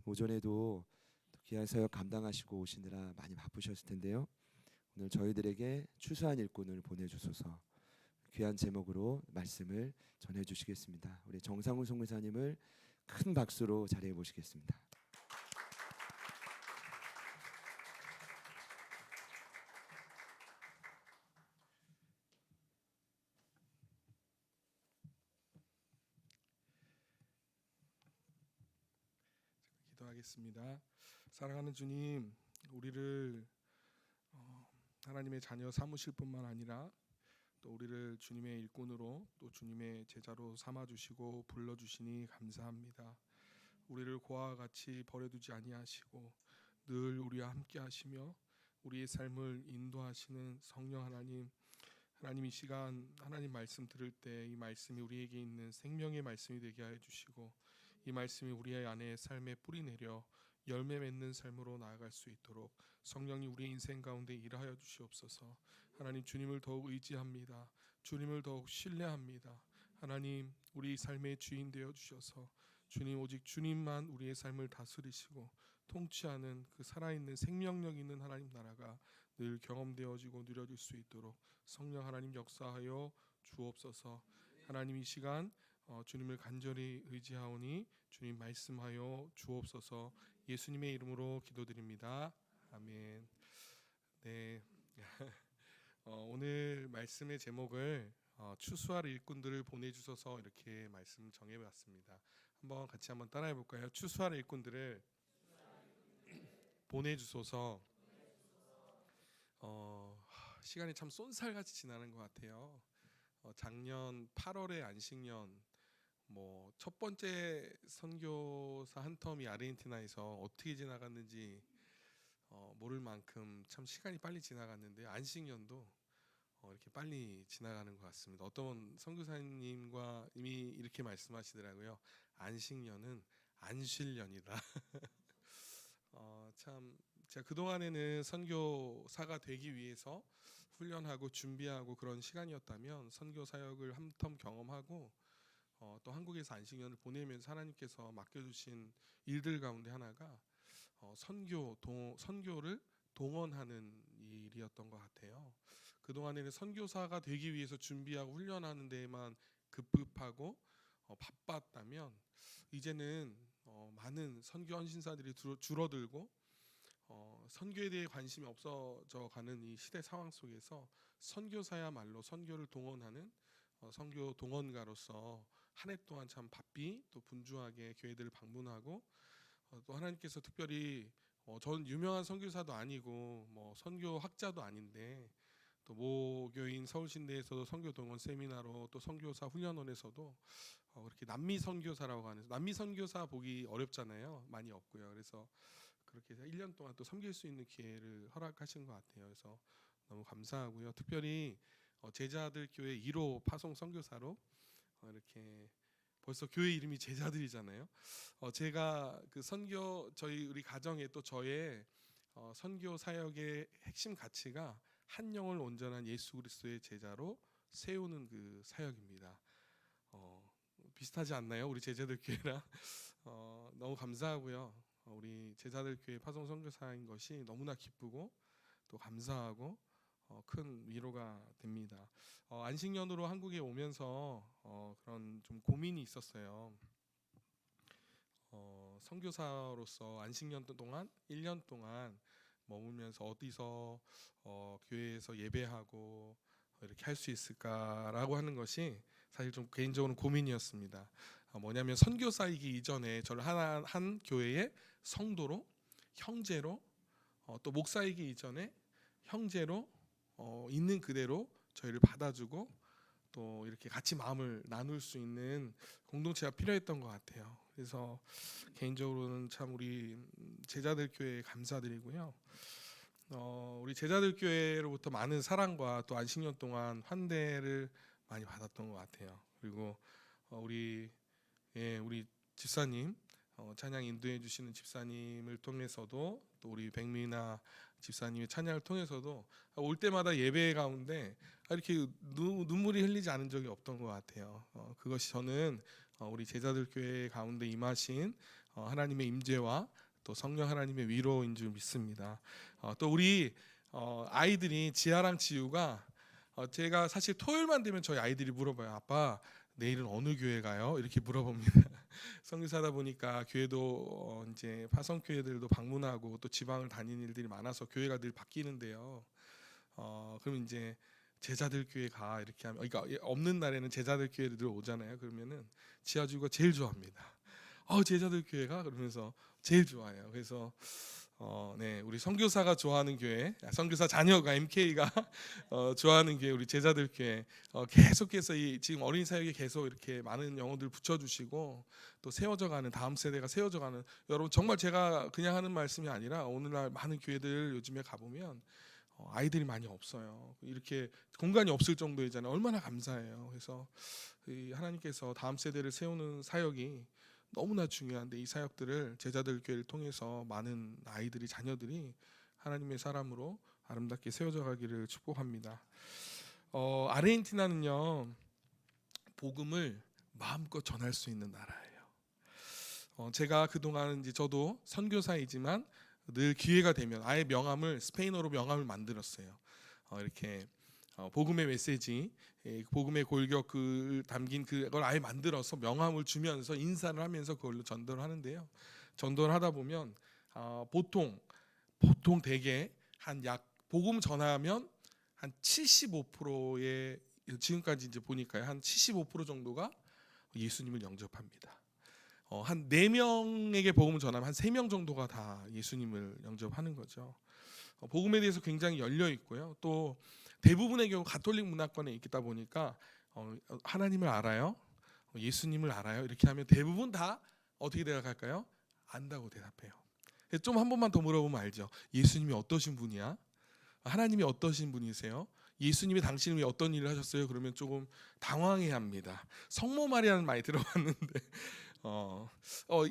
오전에도 또 귀한 사역 감당하시고 오시느라 많이 바쁘셨을 텐데요. 오늘 저희들에게 추수한 일꾼을 보내주소서 귀한 제목으로 말씀을 전해주시겠습니다. 우리 정상훈 송교사님을 큰 박수로 자리해 보시겠습니다. 기도하겠습니다. 사랑하는 주님, 우리를 하나님의 자녀 삼으실 뿐만 아니라 또 우리를 주님의 일꾼으로 또 주님의 제자로 삼아주시고 불러주시니 감사합니다. 우리를 고아와 같이 버려두지 아니하시고 늘 우리와 함께 하시며 우리의 삶을 인도하시는 성령 하나님, 하나님 이 시간 하나님 말씀 들을 때 이 말씀이 우리에게 있는 생명의 말씀이 되게 하여 주시고 이 말씀이 우리의 안에 삶에 뿌리 내려 열매 맺는 삶으로 나아갈 수 있도록 성령님 우리의 인생 가운데 일하여 주시옵소서. 하나님 주님을 더욱 의지합니다. 주님을 더욱 신뢰합니다. 하나님 우리 삶의 주인 되어 주셔서 주님 오직 주님만 우리의 삶을 다스리시고 통치하는 그 살아있는 생명력 있는 하나님 나라가 늘 경험되어지고 누려질 수 있도록 성령 하나님 역사하여 주옵소서. 하나님 이 시간 주님을 간절히 의지하오니 주님 말씀하여 주옵소서. 예수님의 이름으로 기도드립니다. 아멘. 네. 오늘 말씀의 제목을 추수할 일꾼들을 보내주소서 이렇게 말씀 정해봤습니다. 한번 따라해 볼까요? 추수할 일꾼들을 보내주소서. 시간이 참 쏜살같이 지나는 것 같아요. 작년 8월에 안식년 첫 번째 선교사 한 텀이 아르헨티나에서 어떻게 지나갔는지 모를 만큼 참 시간이 빨리 지나갔는데 안식년도 이렇게 빨리 지나가는 것 같습니다. 어떤 선교사님과 이미 이렇게 말씀하시더라고요. 안식년은 안식년이다. 참 제가 그동안에는 선교사가 되기 위해서 훈련하고 준비하고 그런 시간이었다면 선교 사역을 한 텀 경험하고 또 한국에서 안식년을 보내면서 하나님께서 맡겨주신 일들 가운데 하나가 선교를 동원하는 일이었던 것 같아요. 그동안에는 선교사가 되기 위해서 준비하고 훈련하는 데에만 급급하고 바빴다면 이제는 많은 선교 헌신사들이 줄어들고 선교에 대해 관심이 없어져 가는 이 시대 상황 속에서 선교사야말로 선교를 동원하는 선교 동원가로서 한 해 동안 참 바삐 또 분주하게 교회들을 방문하고 또 하나님께서 특별히 저는 유명한 선교사도 아니고 선교학자도 아닌데 또 모교인 서울신대에서도 선교 동원 세미나로 또 선교사 훈련원에서도 그렇게 남미 선교사라고 하는 남미 선교사 보기 어렵잖아요. 많이 없고요. 그래서 그렇게 해서 1년 동안 또 섬길 수 있는 기회를 허락하신 것 같아요. 그래서 너무 감사하고요. 특별히 제자들 교회 1호 파송 선교사로 이렇게 벌써 교회 이름이 제자들이잖아요. 제가 그 선교 우리 가정에 또 저의 선교 사역의 핵심 가치가 한 영을 온전한 예수 그리스도의 제자로 세우는 그 사역입니다. 비슷하지 않나요? 우리 제자들 교회랑 너무 감사하고요. 우리 제자들 교회 파송 선교사인 것이 너무나 기쁘고 또 감사하고 큰 위로가 됩니다. 안식년으로 한국에 오면서 그런 좀 고민이 있었어요. 선교사로서 안식년 동안 1년 동안 머물면서 어디서 교회에서 예배하고 이렇게 할 수 있을까라고 하는 것이 사실 좀 개인적으로 고민이었습니다. 뭐냐면 선교사이기 이전에 저를 한 교회의 성도로 형제로 또 목사이기 이전에 형제로 있는 그대로 저희를 받아주고 또 이렇게 같이 마음을 나눌 수 있는 공동체가 필요했던 것 같아요. 그래서 개인적으로는 참 우리 제자들 교회에 감사드리고요. 우리 제자들 교회로부터 많은 사랑과 또 안식년 동안 환대를 많이 받았던 것 같아요. 그리고 우리 집사님 찬양 인도해 주시는 집사님을 통해서도 또 우리 백미나 집사님의 찬양을 통해서도 올 때마다 예배 가운데 이렇게 눈물이 흘리지 않은 적이 없던 것 같아요. 그것이 저는 우리 제자들 교회 가운데 임하신 하나님의 임재와 또 성령 하나님의 위로인 줄 믿습니다. 또 우리 아이들이 지아랑 지우가 제가 사실 토요일만 되면 저희 아이들이 물어봐요. 아빠 내일은 어느 교회 가요? 이렇게 물어봅니다. 선교사다 보니까 교회도 이제 파송교회들도 방문하고 또 지방을 다니는 일들이 많아서 교회가 늘 바뀌는데요. 그럼 이제 제자들 교회 가 이렇게 하면, 그러니까 없는 날에는 제자들 교회를 늘 오잖아요. 그러면은 지아주가 제일 좋아합니다. 제자들 교회가 그러면서 제일 좋아해요. 그래서 네, 우리 선교사가 좋아하는 교회, 선교사 자녀가 MK가 좋아하는 교회, 우리 제자들 교회 계속해서 지금 어린 사역에 계속 이렇게 많은 영혼들 붙여주시고 또 세워져가는, 다음 세대가 세워져가는, 여러분 정말 제가 그냥 하는 말씀이 아니라 오늘날 많은 교회들 요즘에 가보면 아이들이 많이 없어요. 이렇게 공간이 없을 정도이잖아요. 얼마나 감사해요. 그래서 하나님께서 다음 세대를 세우는 사역이 너무나 중요한데, 이 사역들을 제자들 교회를 통해서 많은 아이들이, 자녀들이 하나님의 사람으로 아름답게 세워져 가기를 축복합니다. 아르헨티나는요, 복음을 마음껏 전할 수 있는 나라예요. 제가 그동안 이제 저도 선교사이지만 늘 기회가 되면 아예 명함을, 스페인어로 명함을 만들었어요. 이렇게 복음의 메시지, 복음의 골격을 담긴 그걸 아예 만들어서 명함을 주면서 인사를 하면서 그걸로 전도를 하는데요. 전도를 하다 보면 보통 대개 한 약 복음 전하면 한 75%의, 지금까지 이제 보니까요, 한 75% 정도가 예수님을 영접합니다. 한 4명에게 복음을 전하면 한 3명 정도가 다 예수님을 영접하는 거죠. 복음에 대해서 굉장히 열려 있고요. 또 대부분의 경우 가톨릭 문화권에 있다 보니까 하나님을 알아요? 예수님을 알아요? 이렇게 하면 대부분 다 어떻게 대답할까요? 안다고 대답해요. 좀 한 번만 더 물어보면 알죠. 예수님이 어떠신 분이야? 하나님이 어떠신 분이세요? 예수님이 당신을 위해 어떤 일을 하셨어요? 그러면 조금 당황해합니다. 성모 마리아는 많이 들어봤는데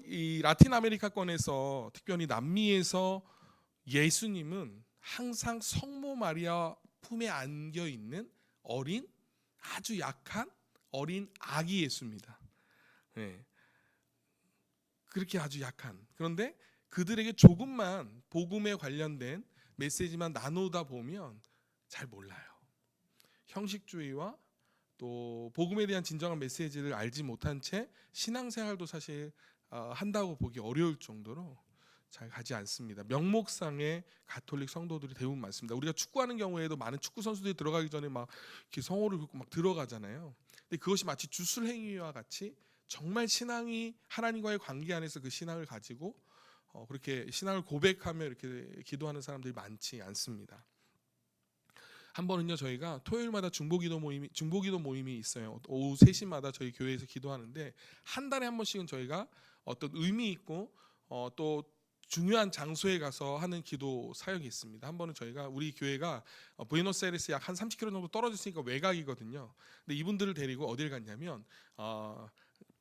이 라틴 아메리카권에서, 특별히 남미에서 예수님은 항상 성모 마리아 품에 안겨 있는 어린, 아주 약한 어린 아기 예수입니다. 네. 그렇게 아주 약한, 그런데 그들에게 조금만 복음에 관련된 메시지만 나누다 보면 잘 몰라요. 형식주의와 또 복음에 대한 진정한 메시지를 알지 못한 채 신앙생활도 사실 한다고 보기 어려울 정도로 잘 가지 않습니다. 명목상의 가톨릭 성도들이 대부분 많습니다. 우리가 축구하는 경우에도 많은 축구 선수들이 들어가기 전에 막 이렇게 성호를 긋고 막 들어가잖아요. 근데 그것이 마치 주술 행위와 같이 정말 신앙이 하나님과의 관계 안에서 그 신앙을 가지고 그렇게 신앙을 고백하며 이렇게 기도하는 사람들이 많지 않습니다. 한 번은요, 저희가 토요일마다 중보기도 모임이 있어요. 오후 3시마다 저희 교회에서 기도하는데 한 달에 한 번씩은 저희가 어떤 의미 있고 또 중요한 장소에 가서 하는 기도 사역이 있습니다. 한 번은 저희가, 우리 교회가 부에노스아이레스 약 한 30km 정도 떨어져 있으니까 외곽이거든요. 근데 이분들을 데리고 어딜 갔냐면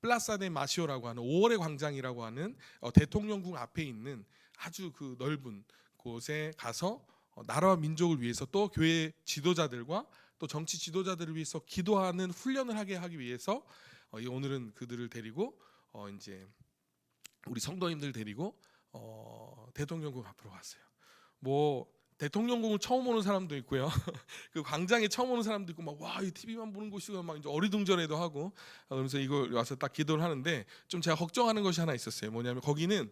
플라사 데 마시오라고 하는 5월의 광장이라고 하는 대통령궁 앞에 있는 아주 그 넓은 곳에 가서 나라와 민족을 위해서, 또 교회 지도자들과 또 정치 지도자들을 위해서 기도하는 훈련을 하기 위해서 오늘은 그들을 데리고 이제 우리 성도님들 데리고 대통령궁 앞으로 갔어요. 뭐 대통령궁을 처음 오는 사람도 있고요. 그 광장에 처음 오는 사람도 있고, 막 와, 이 TV만 보는 곳이고 막 이제 어리둥절해도 하고, 그러면서 이걸 와서 딱 기도를 하는데 좀 제가 걱정하는 것이 하나 있었어요. 뭐냐면 거기는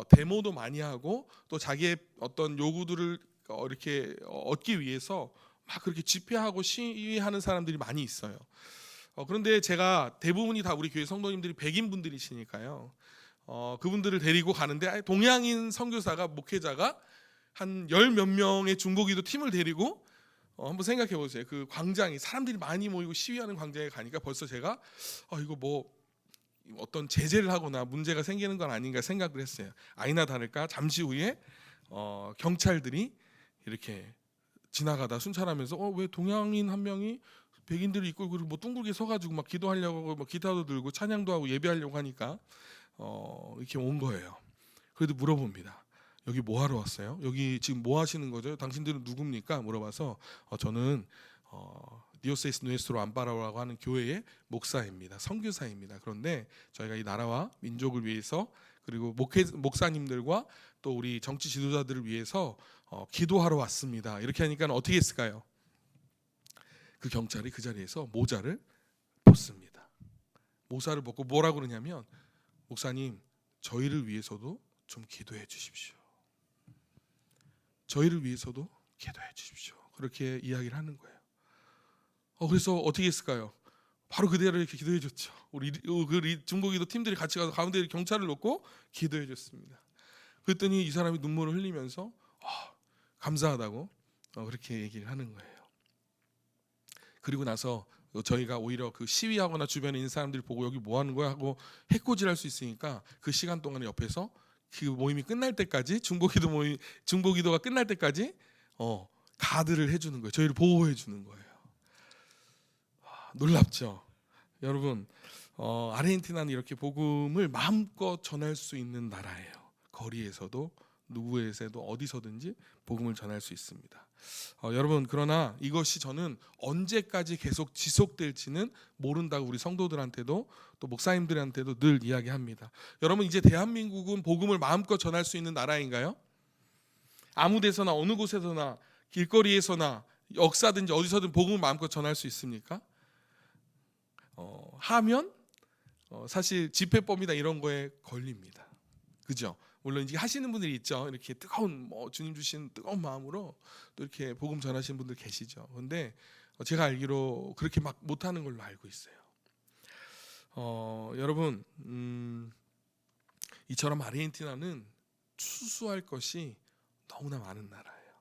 데모도 많이 하고 또 자기의 어떤 요구들을 이렇게 얻기 위해서 막 그렇게 집회하고 시위하는 사람들이 많이 있어요. 그런데 제가, 대부분이 다 우리 교회 성도님들이 백인 분들이시니까요. 그분들을 데리고 가는데 동양인 선교사가, 목회자가 한 10몇 명의 중보기도 팀을 데리고 한번 생각해 보세요. 그 광장이 사람들이 많이 모이고 시위하는 광장에 가니까 벌써 제가 이거 뭐 어떤 제재를 하거나 문제가 생기는 건 아닌가 생각을 했어요. 아니나 다를까 잠시 후에 경찰들이 이렇게 지나가다 순찰하면서 왜 동양인 한 명이 백인들이 있고, 그리고 뭐 둥글게 서가지고 막 기도하려고 막 기타도 들고 찬양도 하고 예배하려고 하니까 이렇게 온 거예요. 그래도 물어봅니다. 여기 뭐 하러 왔어요? 여기 지금 뭐 하시는 거죠? 당신들은 누굽니까? 물어봐서 저는 디오세스 누에스트로 암파라고 하는 교회의 목사입니다. 선교사입니다. 그런데 저희가 이 나라와 민족을 위해서 그리고 목사님들과 또 우리 정치 지도자들을 위해서 기도하러 왔습니다. 이렇게 하니까 어떻게 했을까요? 그 경찰이 그 자리에서 모자를 벗습니다. 모자를 벗고 뭐라고 그러냐면, 목사님, 저희를 위해서도 좀 기도해 주십시오. 저희를 위해서도 기도해 주십시오. 그렇게 이야기를 하는 거예요. 그래서 어떻게 했을까요? 바로 그대로 이렇게 기도해 줬죠. 우리 중보기도 팀들이 같이 가서 가운데 경찰을 놓고 기도해 줬습니다. 그랬더니 이 사람이 눈물을 흘리면서 감사하다고 그렇게 얘기를 하는 거예요. 그리고 나서 저희가 오히려 그 시위하거나 주변에 있는 사람들이 보고 여기 뭐 하는 거야 하고 해코지를 할 수 있으니까 그 시간 동안에 옆에서 그 모임이 끝날 때까지, 중보기도가 끝날 때까지 가드를 해주는 거예요. 저희를 보호해 주는 거예요. 놀랍죠, 여러분. 아르헨티나는 이렇게 복음을 마음껏 전할 수 있는 나라예요. 거리에서도 누구에서도 어디서든지 복음을 전할 수 있습니다. 여러분, 그러나 이것이 저는 언제까지 계속 지속될지는 모른다고 우리 성도들한테도 또 목사님들한테도 늘 이야기합니다. 여러분, 이제 대한민국은 복음을 마음껏 전할 수 있는 나라인가요? 아무 데서나 어느 곳에서나 길거리에서나 역사든지 어디서든 복음을 마음껏 전할 수 있습니까? 하면 사실 집회법이나 이런 거에 걸립니다. 그죠? 물론 이제 하시는 분들이 있죠. 이렇게 뜨거운 주님 주신 뜨거운 마음으로 또 이렇게 복음 전하시는 분들 계시죠. 그런데 제가 알기로 그렇게 막 못하는 걸로 알고 있어요. 여러분, 이처럼 아르헨티나는 추수할 것이 너무나 많은 나라예요.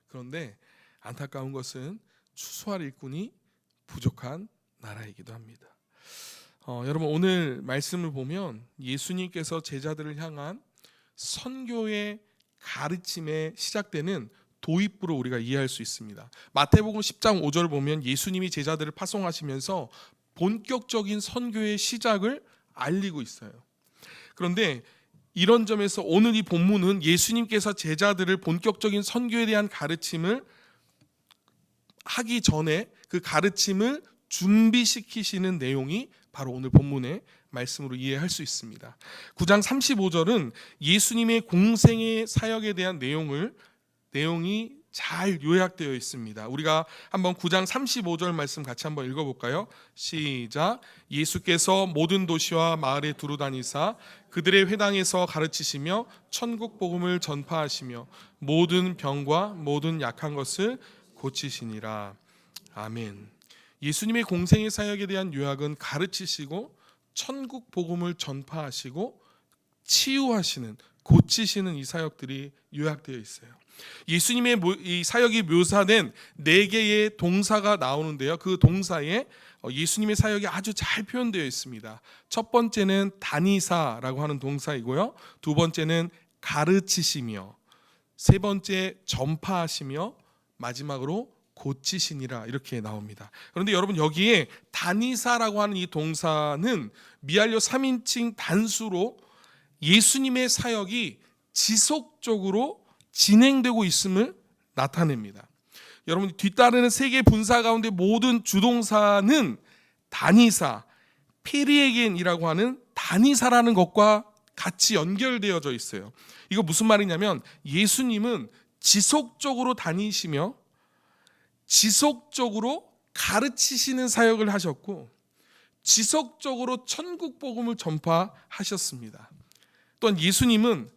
그런데 안타까운 것은 추수할 일꾼이 부족한 나라이기도 합니다. 여러분, 오늘 말씀을 보면 예수님께서 제자들을 향한 선교의 가르침에 시작되는 도입부로 우리가 이해할 수 있습니다. 마태복음 10장 5절 보면 예수님이 제자들을 파송하시면서 본격적인 선교의 시작을 알리고 있어요. 그런데 이런 점에서 오늘 이 본문은 예수님께서 제자들을 본격적인 선교에 대한 가르침을 하기 전에 그 가르침을 준비시키시는 내용이 바로 오늘 본문의 말씀으로 이해할 수 있습니다. 9장 35절은 예수님의 공생의 사역에 대한 내용이 잘 요약되어 있습니다. 우리가 한번 9장 35절 말씀 같이 한번 읽어볼까요? 시작. 예수께서 모든 도시와 마을에 두루 다니사 그들의 회당에서 가르치시며 천국 복음을 전파하시며 모든 병과 모든 약한 것을 고치시니라. 아멘. 예수님의 공생의 사역에 대한 요약은 가르치시고 천국 복음을 전파하시고 치유하시는, 고치시는 이 사역들이 요약되어 있어요. 예수님의 이 사역이 묘사된 4개의 동사가 나오는데요. 그 동사에 예수님의 사역이 아주 잘 표현되어 있습니다. 첫 번째는 다니사라고 하는 동사이고요. 두 번째는 가르치시며, 세 번째 전파하시며, 마지막으로 고치시니라 이렇게 나옵니다. 그런데 여러분, 여기에 다니사라고 하는 이 동사는 미알려 3인칭 단수로 예수님의 사역이 지속적으로 진행되고 있음을 나타냅니다. 여러분, 뒤따르는 3개 분사 가운데 모든 주동사는 다니사, 페리에겐이라고 하는 다니사라는 것과 같이 연결되어져 있어요. 이거 무슨 말이냐면 예수님은 지속적으로 다니시며 지속적으로 가르치시는 사역을 하셨고 지속적으로 천국 복음을 전파하셨습니다. 또한 예수님은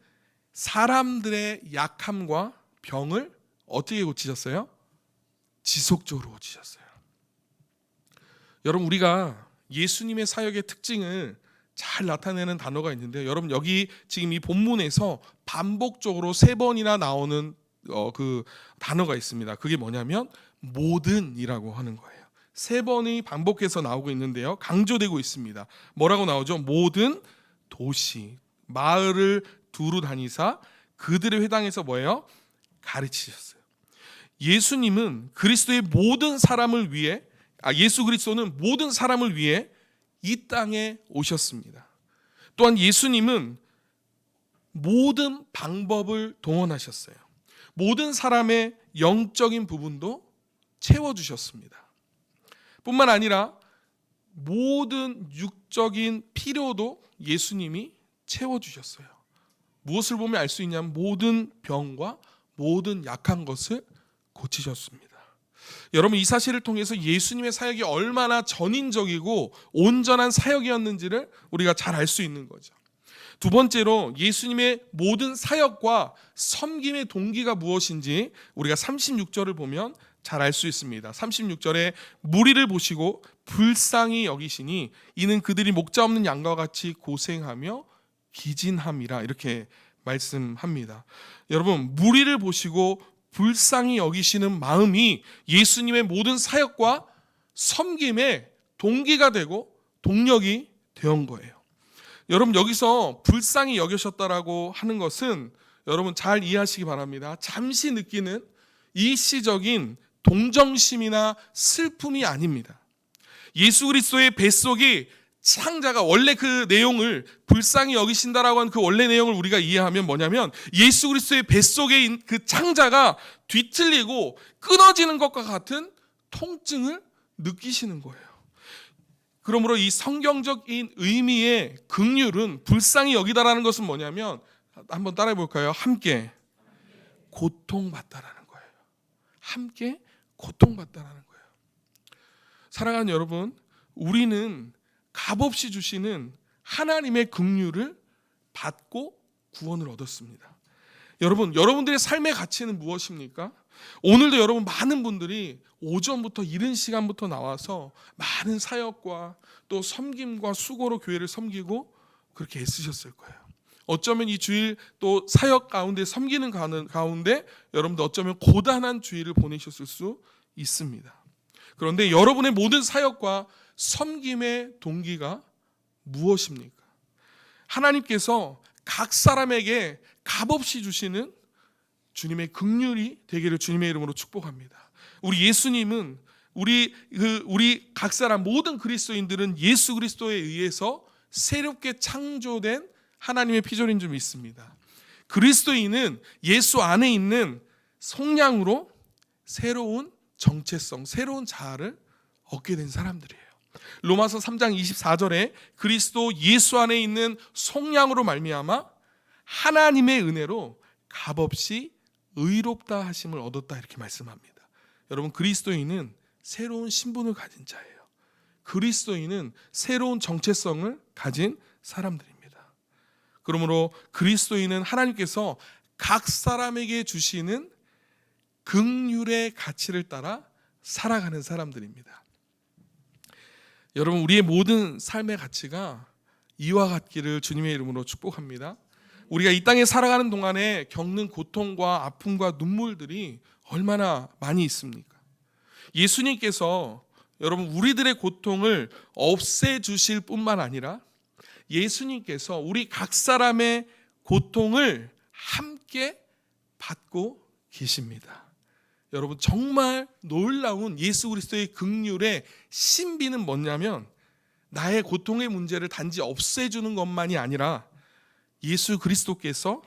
사람들의 약함과 병을 어떻게 고치셨어요? 지속적으로 고치셨어요. 여러분, 우리가 예수님의 사역의 특징을 잘 나타내는 단어가 있는데요. 여러분, 여기 지금 이 본문에서 반복적으로 3번이나 나오는 그 단어가 있습니다. 그게 뭐냐면 모든이라고 하는 거예요. 3번이 반복해서 나오고 있는데요. 강조되고 있습니다. 뭐라고 나오죠? 모든 도시, 마을을 두루 다니사 그들의 회당에서 뭐예요? 가르치셨어요. 예수님은 그리스도의 모든 사람을 위해, 예수 그리스도는 모든 사람을 위해 이 땅에 오셨습니다. 또한 예수님은 모든 방법을 동원하셨어요. 모든 사람의 영적인 부분도 채워주셨습니다. 뿐만 아니라 모든 육적인 필요도 예수님이 채워주셨어요. 무엇을 보면 알 수 있냐면 모든 병과 모든 약한 것을 고치셨습니다. 여러분, 이 사실을 통해서 예수님의 사역이 얼마나 전인적이고 온전한 사역이었는지를 우리가 잘 알 수 있는 거죠. 두 번째로 예수님의 모든 사역과 섬김의 동기가 무엇인지 우리가 36절을 보면 잘 알 수 있습니다. 36절에 무리를 보시고 불쌍히 여기시니 이는 그들이 목자 없는 양과 같이 고생하며 기진함이라, 이렇게 말씀합니다. 여러분, 무리를 보시고 불쌍히 여기시는 마음이 예수님의 모든 사역과 섬김의 동기가 되고 동력이 되온 거예요. 여러분, 여기서 불쌍히 여기셨다라고 하는 것은 여러분 잘 이해하시기 바랍니다. 잠시 느끼는 일시적인 동정심이나 슬픔이 아닙니다. 예수 그리스도의 뱃속이 창자가, 원래 그 내용을 불쌍히 여기신다라고 하는 그 원래 내용을 우리가 이해하면 뭐냐면 예수 그리스도의 뱃속에 그 창자가 뒤틀리고 끊어지는 것과 같은 통증을 느끼시는 거예요. 그러므로 이 성경적인 의미의 긍휼은, 불쌍히 여기다라는 것은 뭐냐면, 한번 따라해 볼까요? 함께 고통받다라는 거예요. 함께 고통받다라는 거예요. 사랑하는 여러분, 우리는 값없이 주시는 하나님의 긍휼을 받고 구원을 얻었습니다. 여러분, 여러분들의 삶의 가치는 무엇입니까? 오늘도 여러분 많은 분들이 오전부터 이른 시간부터 나와서 많은 사역과 또 섬김과 수고로 교회를 섬기고 그렇게 애쓰셨을 거예요. 어쩌면 이 주일 또 사역 가운데 섬기는 가운데 여러분들 어쩌면 고단한 주일을 보내셨을 수 있습니다. 그런데 여러분의 모든 사역과 섬김의 동기가 무엇입니까? 하나님께서 각 사람에게 값없이 주시는 주님의 긍휼이 되기를 주님의 이름으로 축복합니다. 우리 예수님은 우리 각 사람 모든 그리스도인들은 예수 그리스도에 의해서 새롭게 창조된 하나님의 피조인 줄 믿습니다. 그리스도인은 예수 안에 있는 속량으로 새로운 정체성, 새로운 자아를 얻게 된 사람들이에요. 로마서 3장 24절에 그리스도 예수 안에 있는 속량으로 말미암아 하나님의 은혜로 값없이 의롭다 하심을 얻었다, 이렇게 말씀합니다. 여러분, 그리스도인은 새로운 신분을 가진 자예요. 그리스도인은 새로운 정체성을 가진 사람들입니다. 그러므로 그리스도인은 하나님께서 각 사람에게 주시는 긍휼의 가치를 따라 살아가는 사람들입니다. 여러분, 우리의 모든 삶의 가치가 이와 같기를 주님의 이름으로 축복합니다. 우리가 이 땅에 살아가는 동안에 겪는 고통과 아픔과 눈물들이 얼마나 많이 있습니까? 예수님께서 여러분 우리들의 고통을 없애주실 뿐만 아니라 예수님께서 우리 각 사람의 고통을 함께 받고 계십니다. 여러분, 정말 놀라운 예수 그리스도의 긍휼의 신비는 뭐냐면 나의 고통의 문제를 단지 없애주는 것만이 아니라 예수 그리스도께서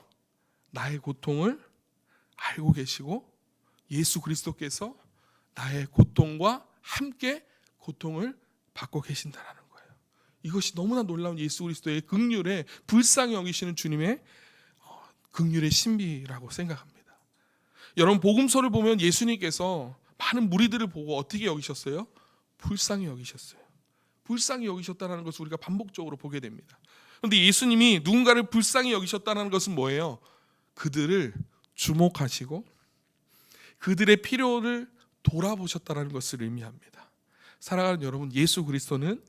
나의 고통을 알고 계시고 예수 그리스도께서 나의 고통과 함께 고통을 받고 계신다는 거예요. 이것이 너무나 놀라운 예수 그리스도의 긍휼에 불쌍히 여기시는 주님의 긍휼의 신비라고 생각합니다. 여러분, 복음서를 보면 예수님께서 많은 무리들을 보고 어떻게 여기셨어요? 불쌍히 여기셨어요. 불쌍히 여기셨다는 것을 우리가 반복적으로 보게 됩니다. 그런데 예수님이 누군가를 불쌍히 여기셨다는 것은 뭐예요? 그들을 주목하시고 그들의 필요를 돌아보셨다는 것을 의미합니다. 사랑하는 여러분, 예수 그리스도는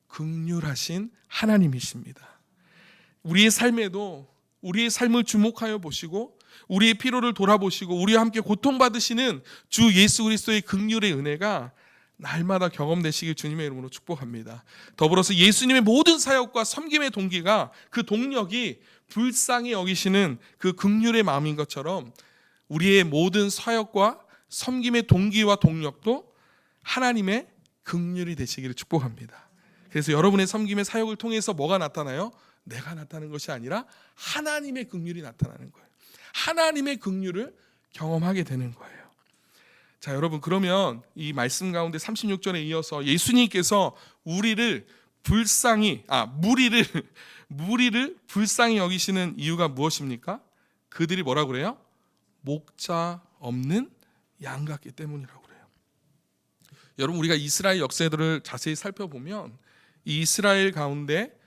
긍휼하신 하나님이십니다. 우리의 삶에도 우리의 삶을 주목하여 보시고 우리의 필요를 돌아보시고 우리와 함께 고통받으시는 주 예수 그리스도의 긍휼의 은혜가 날마다 경험되시길 주님의 이름으로 축복합니다. 더불어서 예수님의 모든 사역과 섬김의 동기가, 그 동력이 불쌍히 여기시는 그 긍휼의 마음인 것처럼 우리의 모든 사역과 섬김의 동기와 동력도 하나님의 긍휼이 되시기를 축복합니다. 그래서 여러분의 섬김의 사역을 통해서 뭐가 나타나요? 내가 나타나는 것이 아니라 하나님의 긍휼이 나타나는 거예요. 하나님의 긍휼을 경험하게 되는 거예요. 자, 여러분, 그러면 이 말씀 가운데 36절에 이어서 예수님께서 무리를 무리를 불쌍히 여기시는 이유가 무엇입니까? 그들이 뭐라고 그래요? 목자 없는 양 같기 때문이라고 그래요. 여러분, 우리가 이스라엘 역사들을 자세히 살펴보면 이 이스라엘 가운데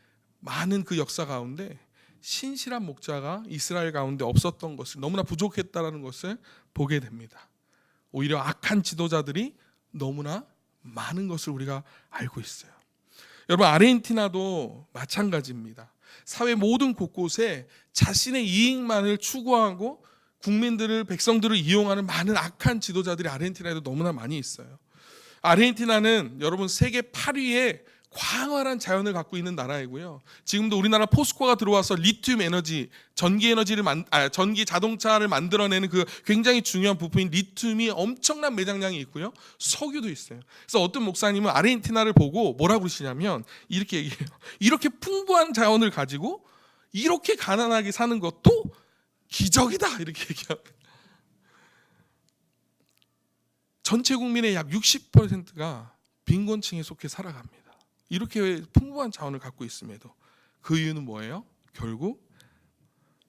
많은 그 역사 가운데 신실한 목자가 이스라엘 가운데 없었던 것을, 너무나 부족했다라는 것을 보게 됩니다. 오히려 악한 지도자들이 너무나 많은 것을 우리가 알고 있어요. 여러분, 아르헨티나도 마찬가지입니다. 사회 모든 곳곳에 자신의 이익만을 추구하고 국민들을, 백성들을 이용하는 많은 악한 지도자들이 아르헨티나에도 너무나 많이 있어요. 아르헨티나는 여러분 세계 8위의 광활한 자연을 갖고 있는 나라이고요. 지금도 우리나라 포스코가 들어와서 리튬 에너지, 전기 자동차를 만들어내는 그 굉장히 중요한 부품인 리튬이 엄청난 매장량이 있고요. 석유도 있어요. 그래서 어떤 목사님은 아르헨티나를 보고 뭐라고 그러시냐면 이렇게 얘기해요. 이렇게 풍부한 자연을 가지고 이렇게 가난하게 사는 것도 기적이다, 이렇게 얘기합니다. 전체 국민의 약 60%가 빈곤층에 속해 살아갑니다. 이렇게 풍부한 자원을 갖고 있음에도 그 이유는 뭐예요? 결국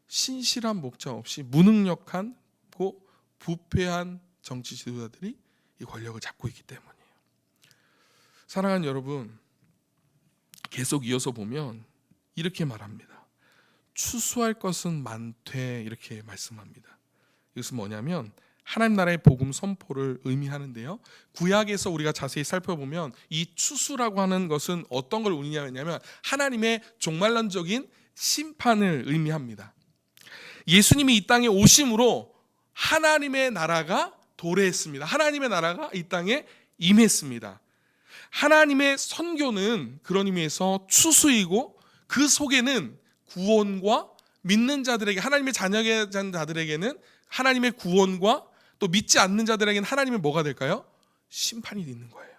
신실한 목자 없이 무능력하고 부패한 정치 지도자들이 이 권력을 잡고 있기 때문이에요. 사랑하는 여러분, 계속 이어서 보면 이렇게 말합니다. 추수할 것은 많되, 이렇게 말씀합니다. 이것은 뭐냐면 하나님 나라의 복음 선포를 의미하는데요. 구약에서 우리가 자세히 살펴보면 이 추수라고 하는 것은 어떤 걸 의미하냐면 하나님의 종말론적인 심판을 의미합니다. 예수님이 이 땅에 오심으로 하나님의 나라가 도래했습니다. 하나님의 나라가 이 땅에 임했습니다. 하나님의 선교는 그런 의미에서 추수이고 그 속에는 구원과 믿는 자들에게, 하나님의 자녀자들에게는 하나님의 구원과 또 믿지 않는 자들에게는 하나님의 뭐가 될까요? 심판이 있는 거예요.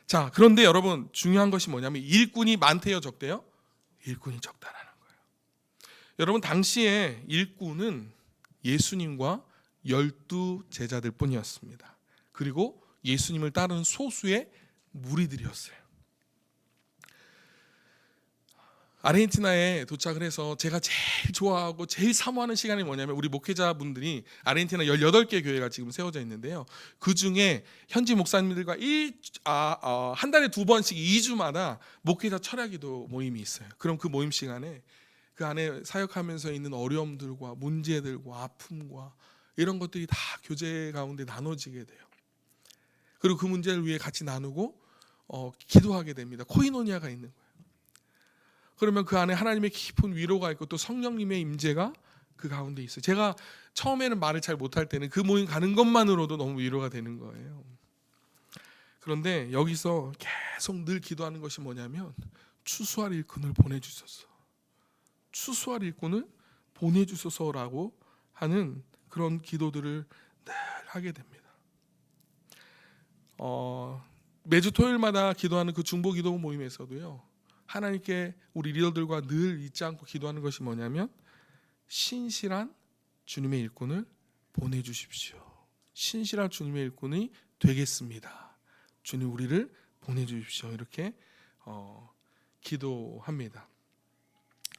자, 그런데 여러분 중요한 것이 뭐냐면 일꾼이 많대요, 적대요? 일꾼이 적다라는 거예요. 여러분, 당시에 일꾼은 예수님과 12 제자들 뿐이었습니다. 그리고 예수님을 따르는 소수의 무리들이었어요. 아르헨티나에 도착을 해서 제가 제일 좋아하고 제일 사모하는 시간이 뭐냐면 우리 목회자분들이 아르헨티나 18개 교회가 지금 세워져 있는데요. 그중에 현지 목사님들과 한 달에 2번씩 2주마다 목회자 철야기도 모임이 있어요. 그럼 그 모임 시간에 그 안에 사역하면서 있는 어려움들과 문제들과 아픔과 이런 것들이 다 교제 가운데 나눠지게 돼요. 그리고 그 문제를 위해 같이 나누고 기도하게 됩니다. 코이노니아가 있는 거예요. 그러면 그 안에 하나님의 깊은 위로가 있고 또 성령님의 임재가 그 가운데 있어요. 제가 처음에는 말을 잘 못할 때는 그 모임 가는 것만으로도 너무 위로가 되는 거예요. 그런데 여기서 계속 늘 기도하는 것이 뭐냐면 추수할 일꾼을 보내주소서, 추수할 일꾼을 보내주소서라고 하는 그런 기도들을 늘 하게 됩니다. 매주 토요일마다 기도하는 그 중보기도 모임에서도요, 하나님께 우리 리더들과 늘 잊지 않고 기도하는 것이 뭐냐면 신실한 주님의 일꾼을 보내주십시오. 신실한 주님의 일꾼이 되겠습니다. 주님 우리를 보내주십시오. 이렇게 기도합니다.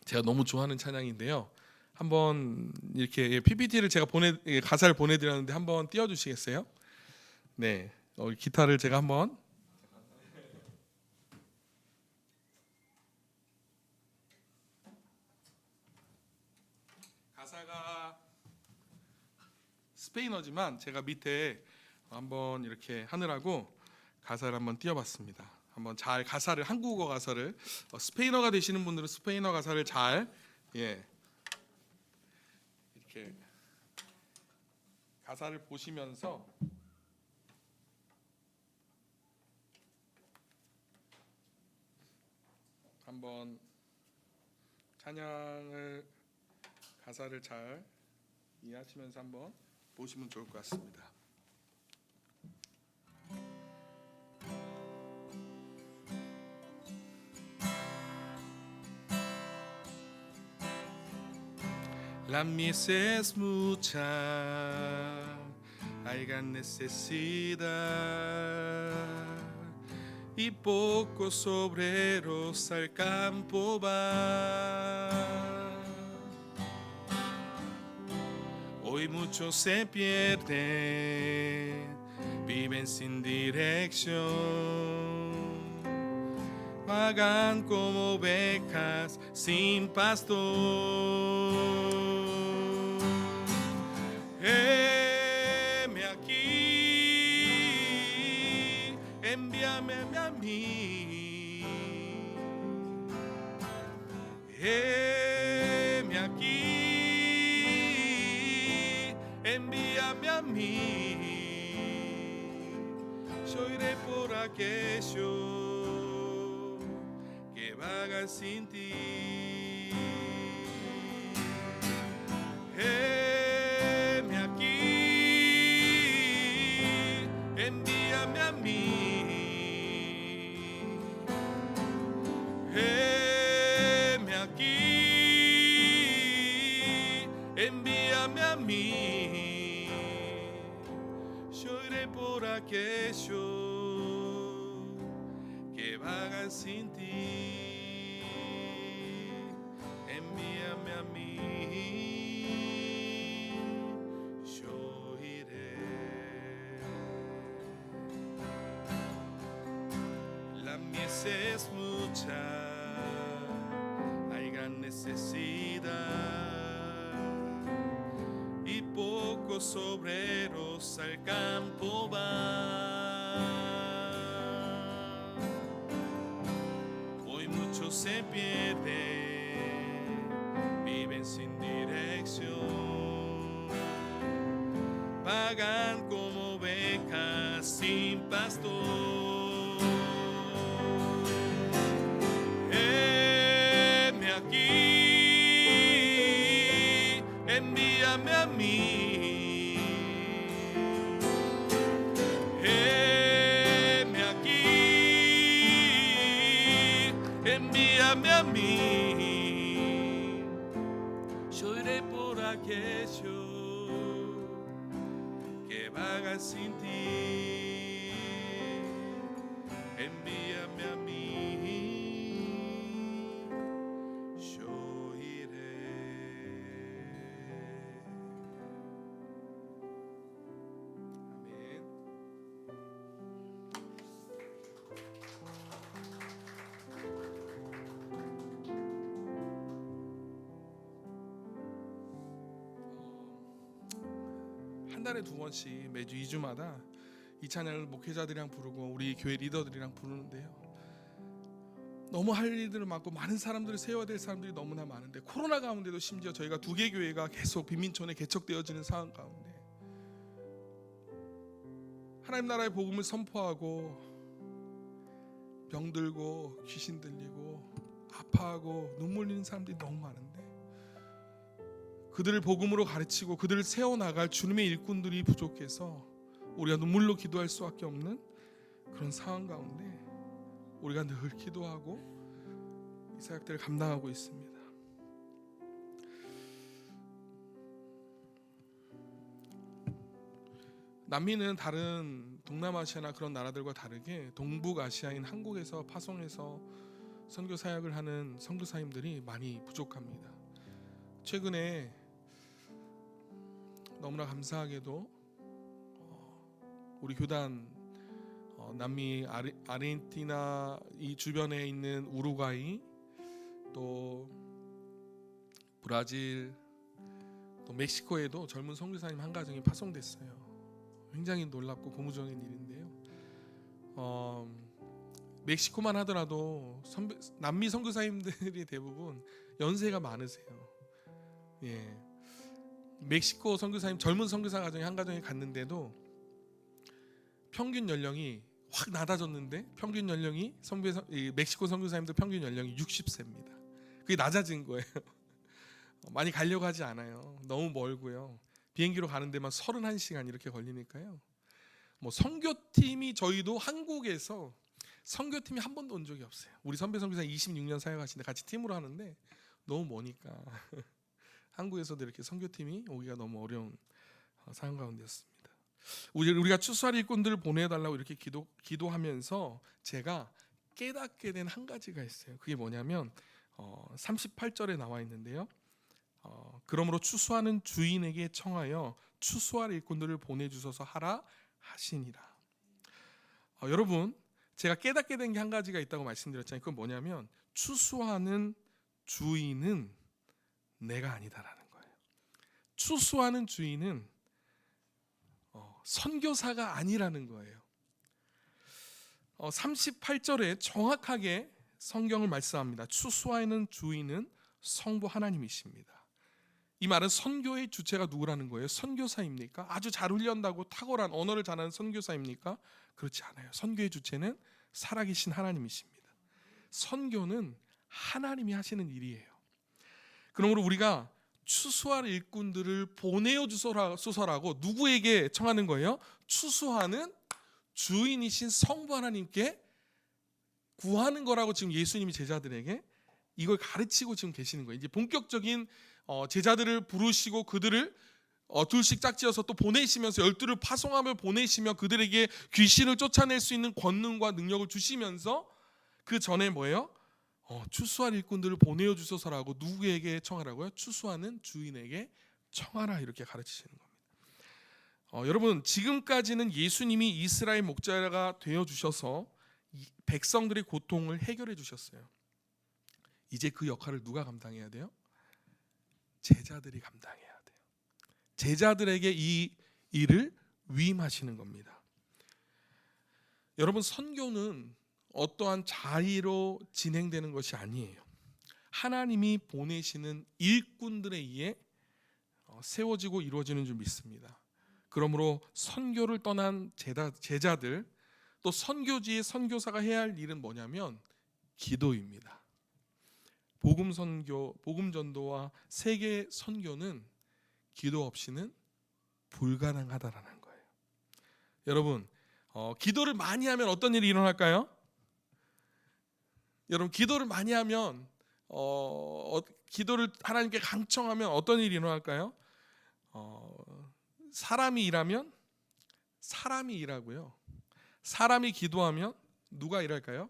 제가 너무 좋아하는 찬양인데요. 한번 이렇게 PPT를 제가 가사를 보내드렸는데 한번 띄워주시겠어요? 네, 기타를 제가 한번. 가사가 스페인어지만 제가 밑에 한번 이렇게 하느라고 가사를 한번 띄워봤습니다. 한번 잘 가사를, 한국어 가사를, 스페인어가 되시는 분들은 스페인어 가사를 잘 이렇게 가사를 보시면서 한번 찬양을 가사를 잘 이해하시면서 한번 보시면 좋을 것 같습니다. La mies es mucha, haya necesidad, y pocos obreros al campo van. Hoy muchos se pierden, viven sin dirección, vagan como ovejas sin pastor. Heme aquí, envíame a mí. Heme aquí, envíame a mí. Yo iré por aquellos que vagan sin ti. Heme aquí, envíame a mí. Heme aquí, envíame a mí. Yo iré por aquellos que vagan sin ti. Envíame a mí, yo iré. La mies es mucha, hay gran necesidad y pocos obreros al campo van. Hoy muchos se pierden, viven sin dirección, vagan como ovejas sin pastor. Heme aquí, envíame a mí. Heme aquí, envíame a mí. Yo iré por aquellos que vagan sin ti. Envíame a mí, yo iré. Amén. 한 달에 2번씩 매주 2주마다 이 찬양을 목회자들이랑 부르고 우리 교회 리더들이랑 부르는데요. 너무 할 일들을 많고 많은 사람들을 세워야 될 사람들이 너무나 많은데 코로나 가운데도 심지어 저희가 2개 교회가 계속 빈민촌에 개척되어지는 상황 가운데 하나님 나라의 복음을 선포하고 병들고 귀신 들리고 아파하고 눈물 흘리는 사람들이 너무 많은데 그들을 복음으로 가르치고 그들을 세워나갈 주님의 일꾼들이 부족해서 우리가 눈물로 기도할 수밖에 없는 그런 상황 가운데 우리가 늘 기도하고 이 사역들을 감당하고 있습니다. 남미는 다른 동남아시아나 그런 나라들과 다르게 동북아시아인 한국에서 파송해서 선교 사역을 하는 선교사님들이 많이 부족합니다. 최근에 너무나 감사하게도 우리 교단 남미 아르헨티나 이 주변에 있는 우루과이 또 브라질 또 멕시코에도 젊은 선교사님 한 가정이 파송됐어요. 굉장히 놀랍고 고무적인 일인데요. 멕시코만 하더라도 남미 선교사님들이 대부분 연세가 많으세요. 예, 멕시코 선교사님 젊은 선교사 가정이 한 가정에 갔는데도 평균 연령이 확 낮아졌는데 평균 연령이 멕시코 선교사님들 평균 연령이 60세입니다. 그게 낮아진 거예요. 많이 가려고 하지 않아요. 너무 멀고요. 비행기로 가는 데만 31시간 이렇게 걸리니까요. 뭐 선교팀이 저희도 한국에서 선교팀이 한 번도 온 적이 없어요. 우리 선배 선교사 26년 사역하시는데 같이 팀으로 하는데 너무 머니까 한국에서도 이렇게 선교팀이 오기가 너무 어려운 상황 가운데였습니다. 우리가 추수할 일꾼들을 보내달라고 이렇게 기도하면서 제가 깨닫게 된 한 가지가 있어요. 그게 뭐냐면 38절에 나와 있는데요. 그러므로 추수하는 주인에게 청하여 추수할 일꾼들을 보내주소서 하라 하시니라. 여러분, 제가 깨닫게 된 게 한 가지가 있다고 말씀드렸잖아요. 그건 뭐냐면 추수하는 주인은 내가 아니다라는 거예요. 추수하는 주인은 선교사가 아니라는 거예요. 38절에 정확하게 성경을 말씀합니다. 추수하는 주인은 성부 하나님이십니다. 이 말은 선교의 주체가 누구라는 거예요? 선교사입니까? 아주 잘 훈련하고 탁월한 언어를 잘하는 선교사입니까? 그렇지 않아요. 선교의 주체는 살아계신 하나님이십니다. 선교는 하나님이 하시는 일이에요. 그러므로 우리가 추수할 일꾼들을 보내어 주소서라고 누구에게 청하는 거예요? 추수하는 주인이신 성부 하나님께 구하는 거라고 지금 예수님이 제자들에게 이걸 가르치고 지금 계시는 거예요. 이제 본격적인 제자들을 부르시고 그들을 둘씩 짝지어서 또 보내시면서 12를 파송하며 보내시며 그들에게 귀신을 쫓아낼 수 있는 권능과 능력을 주시면서 그 전에 뭐예요? 추수할 일꾼들을 보내어 주소서라고 누구에게 청하라고요? 추수하는 주인에게 청하라 이렇게 가르치시는 겁니다. 여러분, 지금까지는 예수님이 이스라엘 목자가 되어 주셔서 백성들의 고통을 해결해 주셨어요. 이제 그 역할을 누가 감당해야 돼요? 제자들이 감당해야 돼요. 제자들에게 이 일을 위임하시는 겁니다. 여러분, 선교는 어떠한 자의로 진행되는 것이 아니에요. 하나님이 보내시는 일꾼들에 의해 세워지고 이루어지는 줄 믿습니다. 그러므로 선교를 떠난 제자들 또 선교지의 선교사가 해야 할 일은 뭐냐면 기도입니다. 복음 선교, 복음 전도와 세계 선교는 기도 없이는 불가능하다라는 거예요. 여러분, 기도를 많이 하면 어떤 일이 일어날까요? 여러분, 기도를 많이 하면 기도를 하나님께 강청하면 어떤 일이 일어날까요? 사람이 일하면 사람이 일하고요. 사람이 기도하면 누가 일할까요?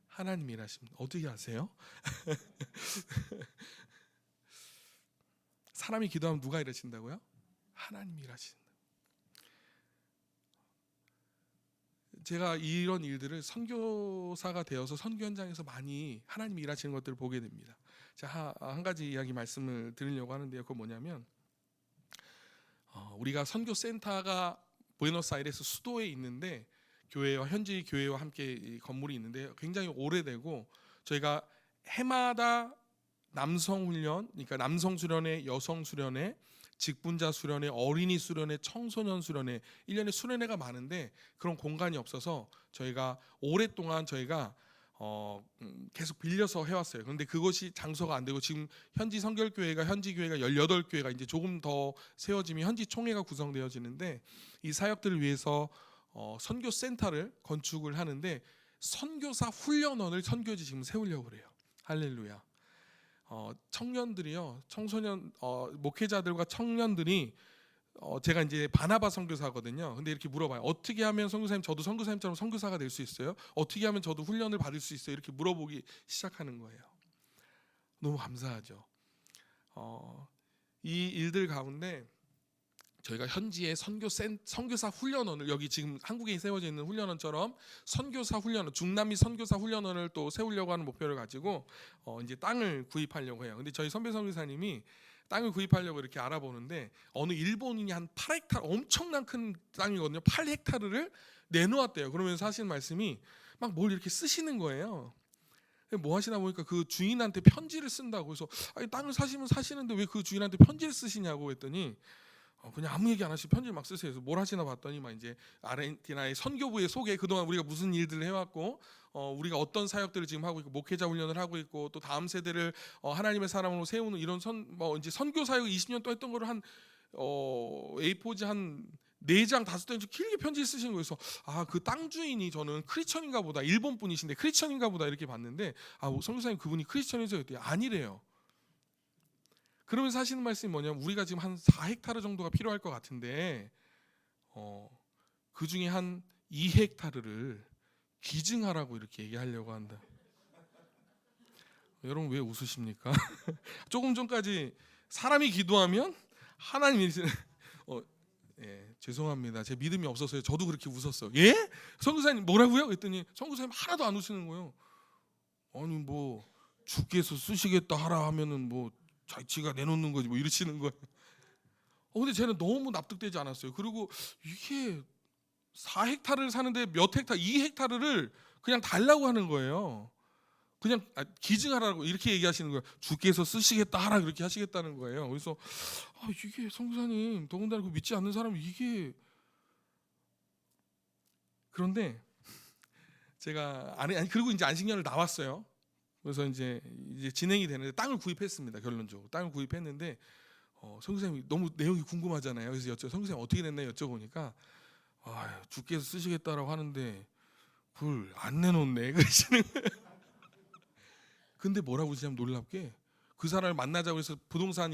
하나님이 일하십니다. 어떻게 아세요? 사람이 기도하면 누가 일하신다고요? 하나님이 일하신다. 제가 이런 일들을 선교사가 되어서 선교 현장에서 많이 하나님이 일하시는 것들을 보게 됩니다. 자, 한 가지 이야기 말씀을 드리려고 하는데요. 그건 뭐냐면 우리가 선교센터가 부에노스아이레스 수도에 있는데 교회와 현지 교회와 함께 이 건물이 있는데 굉장히 오래되고 저희가 해마다 남성 훈련, 그러니까 남성 수련회, 여성 수련회, 직분자 수련회, 어린이 수련회, 청소년 수련회 1년에 수련회가 많은데 그런 공간이 없어서 저희가 오랫동안 계속 빌려서 해왔어요. 그런데 그것이 장소가 안 되고 지금 현지 성결교회가 현지 교회가 18교회가 이제 조금 더 세워지면 현지 총회가 구성되어지는데 이 사역들을 위해서 선교센터를 건축을 하는데 선교사 훈련원을 선교지 지금 세우려고 그래요. 할렐루야. 청년들이요, 청소년 목회자들과 청년들이 제가 이제 바나바 선교사거든요. 근데 이렇게 물어봐요. 어떻게 하면 선교사님 저도 선교사님처럼 선교사가 될 수 있어요? 어떻게 하면 저도 훈련을 받을 수 있어요? 이렇게 물어보기 시작하는 거예요. 너무 감사하죠. 이 일들 가운데 저희가 현지의 선교사 훈련원을 여기 지금 한국에 세워져 있는 훈련원처럼 선교사 훈련원, 중남미 선교사 훈련원을 또 세우려고 하는 목표를 가지고 이제 땅을 구입하려고 해요. 근데 저희 선배 선교사님이 땅을 구입하려고 이렇게 알아보는데 어느 일본인이 한 8헥타르 엄청난 큰 땅이거든요. 8헥타르를 내놓았대요. 그러면서 하시는 말씀이 막 뭘 이렇게 쓰시는 거예요. 뭐 하시나 보니까 그 주인한테 편지를 쓴다고. 그래서 아니, 땅을 사시면 사시는데 왜 그 주인한테 편지를 쓰시냐고 했더니 그냥 아무 얘기 안 하시고 편지를 막 쓰세요. 그래서 뭘 하시나 봤더니 막 이제 아르헨티나의 선교부의 소개, 그동안 우리가 무슨 일들을 해왔고 우리가 어떤 사역들을 지금 하고 있고 목회자 훈련을 하고 있고 또 다음 세대를 하나님의 사람으로 세우는 이런 이제 선교 사역 20년 동안 했던 거를 한 A4지 한 4장 5장 길게 편지를 쓰시는 거예요. 그래서 그 땅 주인이 저는 크리스천인가 보다, 일본 분이신데 크리스천인가 보다 이렇게 봤는데 선교사님 그분이 크리스천이세요? 했더니 아니래요. 그러면서 하시는 말씀이 뭐냐면 우리가 지금 한 4헥타르 정도가 필요할 것 같은데 그 중에 한 2헥타르를 기증하라고 이렇게 얘기하려고 한다. 여러분 왜 웃으십니까? 조금 전까지 사람이 기도하면 하나님이 예, 죄송합니다. 제 믿음이 없어서요. 저도 그렇게 웃었어요. 예? 선교사님 뭐라고요? 그랬더니 선교사님 하나도 안 웃으는 거예요. 아니 뭐 주께서 쓰시겠다 하라 하면은 뭐 자기가 내놓는 거지 뭐 이러시는 거예요. 근데 쟤는 너무 납득되지 않았어요. 그리고 이게 4헥타르를 사는데 몇 헥타, 2헥타르를 그냥 달라고 하는 거예요. 그냥 기증하라고 이렇게 얘기하시는 거예요. 주께서 쓰시겠다 하라 그렇게 하시겠다는 거예요. 그래서 이게 선교사님 더군다나 그 믿지 않는 사람이 이게 그런데 제가 아니 그리고 이제 안식년을 나왔어요. 그래서 이제 진행이 되는데 땅을 구입했습니다. 결론적으로 땅을 구입했는데 선교사님이 너무 내용이 궁금하잖아요. 그래서 선교사님 어떻게 됐나요? 여쭤보니까 주께서 쓰시겠다라고 하는데 그걸 안 내놓네 그러시는 거예요. 근데 뭐라고 하시냐면 놀랍게 그 사람을 만나자고 해서 부동산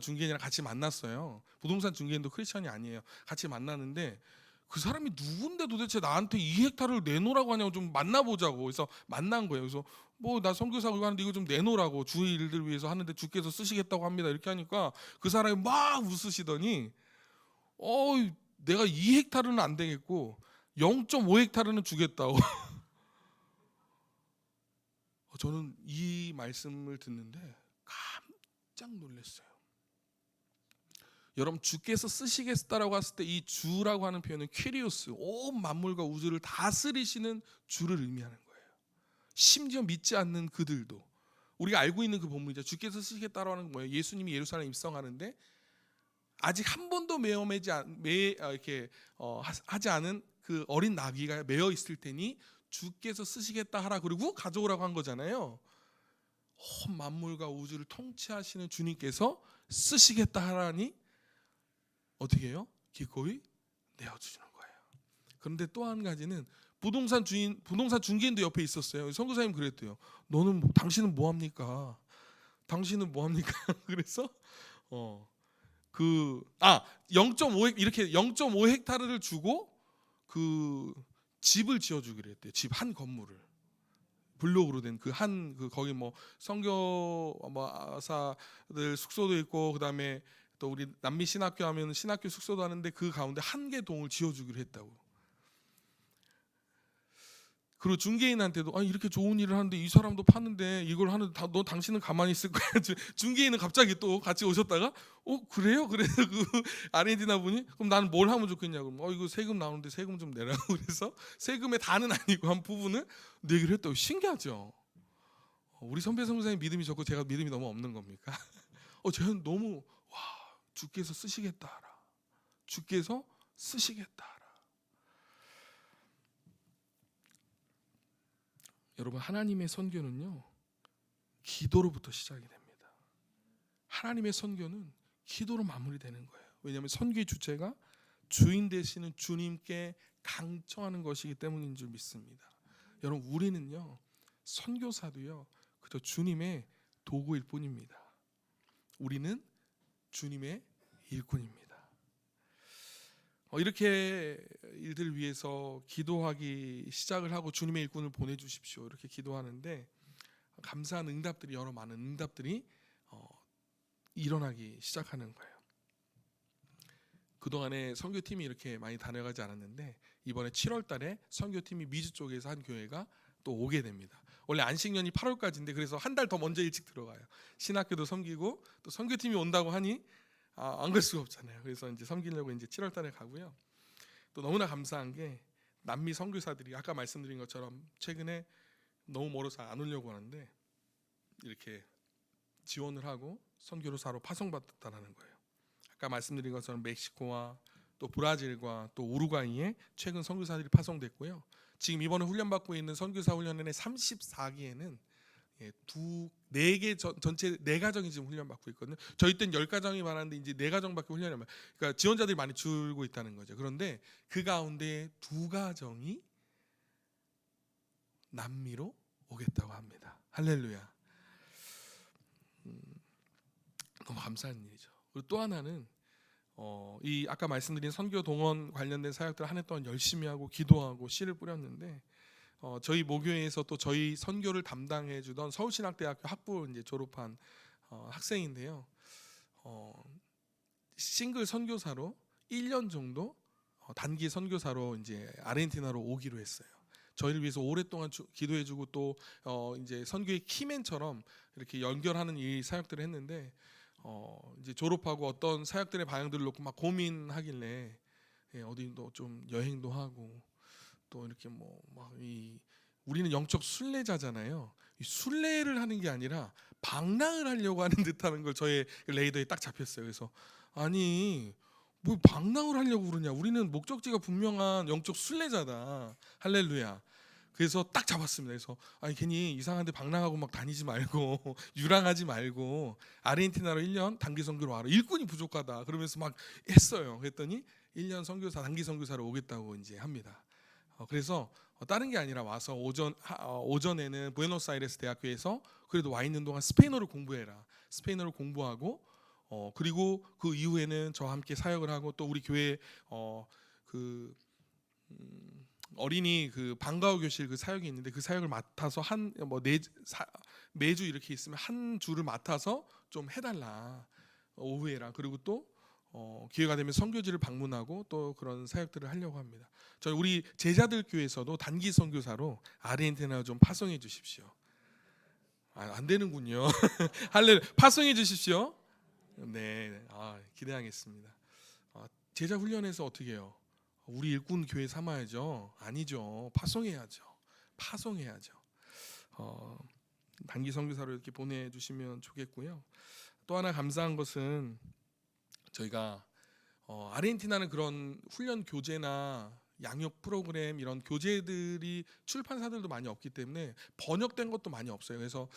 중개인이랑 같이 만났어요. 부동산 중개인도 크리스천이 아니에요. 같이 만났는데 그 사람이 누군데 도대체 나한테 2헥타르를 내놓으라고 하냐고 좀 만나보자고. 그래서 만난 거예요. 그래서 뭐 나 선교사고 하는데 이거 좀 내놓으라고 주의 일들 위해서 하는데 주께서 쓰시겠다고 합니다. 이렇게 하니까 그 사람이 막 웃으시더니 내가 2헥타르는 안 되겠고 0.5헥타르는 주겠다고. 저는 이 말씀을 듣는데 깜짝 놀랐어요. 여러분 주께서 쓰시겠다라고 했을 때 이 주라고 하는 표현은 퀴리오스, 온 만물과 우주를 다스리시는 주를 의미하는 거예요. 심지어 믿지 않는 그들도 우리가 알고 있는 그 본문이죠. 주께서 쓰시겠다라고 하는 거예요. 예수님이 예루살렘 입성하는데 아직 한 번도 하지 않은 그 어린 나귀가 매어 있을 테니 주께서 쓰시겠다 하라 그리고 가져오라고 한 거잖아요. 온 만물과 우주를 통치하시는 주님께서 쓰시겠다 하라니 어떻게 해요? 기꺼이 내어주시는 거예요. 그런데 또 한 가지는 부동산 중개인도 옆에 있었어요. 선교사님 그랬대요. 당신은 뭐 합니까? 당신은 뭐 합니까? 그래서 0.5 이렇게 0.5헥타르를 주고 그 집을 지어주기로 했대요. 집 한 건물을 블록으로 된 거기 뭐 선교사들 숙소도 있고 그다음에 또 우리 남미 신학교 하면 신학교 숙소도 하는데 그 가운데 한 개 동을 지어주기로 했다고. 그리고 중개인한테도 이렇게 좋은 일을 하는데 이 사람도 파는데 이걸 하는데 당신은 가만히 있을 거야. 중개인은 갑자기 또 같이 오셨다가 그래요? 그래서 그 아르헨티나 분이 그럼 나는 뭘 하면 좋겠냐고. 이거 세금 나오는데 세금 좀 내라고. 그래서 세금의 다는 아니고 한 부분을 내기로 했다고. 신기하죠. 우리 선배 선교사님 믿음이 좋고 제가 믿음이 너무 없는 겁니까? 쟤는 너무 주께서 쓰시겠다 하라. 주께서 쓰시겠다 하라. 여러분 하나님의 선교는요 기도로부터 시작이 됩니다. 하나님의 선교는 기도로 마무리되는 거예요. 왜냐하면 선교의 주체가 주인 되시는 주님께 강청하는 것이기 때문인 줄 믿습니다. 여러분 우리는요 선교사도요 그저 주님의 도구일 뿐입니다. 우리는 주님의 일꾼입니다. 이렇게 일들을 위해서 기도하기 시작을 하고 주님의 일꾼을 보내주십시오 이렇게 기도하는데 감사한 응답들이 많은 응답들이 일어나기 시작하는 거예요. 그동안에 선교팀이 이렇게 많이 다녀가지 않았는데 이번에 7월 달에 선교팀이 미주 쪽에서 한 교회가 또 오게 됩니다. 원래 안식년이 8월까지인데 그래서 한 달 더 먼저 일찍 들어가요. 신학교도 섬기고 또 선교팀이 온다고 하니 안 갈 수가 없잖아요. 그래서 이제 섬기려고 이제 7월 달에 가고요. 또 너무나 감사한 게 남미 선교사들이 아까 말씀드린 것처럼 최근에 너무 멀어서 안 오려고 하는데 이렇게 지원을 하고 선교사로 파송받았다는 거예요. 아까 말씀드린 것처럼 멕시코와 또 브라질과 또 우루과이에 최근 선교사들이 파송됐고요. 지금 이번에 훈련받고 있는 선교사 훈련의 34기에는 전체 4가정이 지금 훈련받고 있거든요. 저희 때는 10가정이 많았는데 이제 4가정밖에 훈련을 안 받아요. 그러니까 지원자들이 많이 줄고 있다는 거죠. 그런데 그 가운데 2가정이 남미로 오겠다고 합니다. 할렐루야. 너무 감사한 일이죠. 그리고 또 하나는 이 아까 말씀드린 선교 동원 관련된 사역들 한 해 동안 열심히 하고 기도하고 씨를 뿌렸는데 저희 모교회에서 또 저희 선교를 담당해 주던 서울신학대학교 학부 이제 졸업한 학생인데요. 싱글 선교사로 1년 정도 단기 선교사로 이제 아르헨티나로 오기로 했어요. 저희를 위해서 오랫동안 기도해주고 또 이제 선교의 키맨처럼 이렇게 연결하는 이 사역들을 했는데 이제 졸업하고 어떤 사역들의 방향들을 놓고 막 고민하길래 어디도 좀 여행도 하고 또 이렇게 뭐 막 우리는 영적 순례자잖아요. 이 순례를 하는 게 아니라 방랑을 하려고 하는 듯하는 걸 저의 레이더에 딱 잡혔어요. 그래서 아니 뭐 방랑을 하려고 그러냐? 우리는 목적지가 분명한 영적 순례자다. 할렐루야. 그래서 딱 잡았습니다. 그래서 아니 괜히 이상한데 방랑하고 막 다니지 말고 유랑하지 말고 아르헨티나로 1년 단기 선교로 와라. 일꾼이 부족하다. 그러면서 막 했어요. 그랬더니 1년 선교사 단기 선교사로 오겠다고 이제 합니다. 그래서 다른 게 아니라 와서 오전에는 부에노스아이레스 대학교에서 그래도 와 있는 동안 스페인어를 공부해라. 스페인어를 공부하고 그리고 그 이후에는 저와 함께 사역을 하고 또 우리 교회 그 어린이 그 방과후 교실 그 사역이 있는데 그 사역을 맡아서 매주 이렇게 있으면 한 주를 맡아서 좀 해달라. 오후에라. 그리고 또 기회가 되면 선교지를 방문하고 또 그런 사역들을 하려고 합니다. 저희 우리 제자들 교회에서도 단기 선교사로 아르헨티나 좀 파송해 주십시오. 안 되는군요. 할렐 파송해 주십시오. 네, 기대하겠습니다. 제자 훈련에서 어떻게 해요? 우리 일꾼 교회 삼아야죠. 아니죠. 파송해야죠. 파송해야죠. 단기 선교사로 이렇게 보내주시면 좋겠고요. 또 하나 감사한 것은 저희가 아르헨티나는 그런 훈련 교재나 양육 프로그램 이런 교재들이 출판사들도 많이 없기 때문에 번역된 것도 많이 없어요. 그래서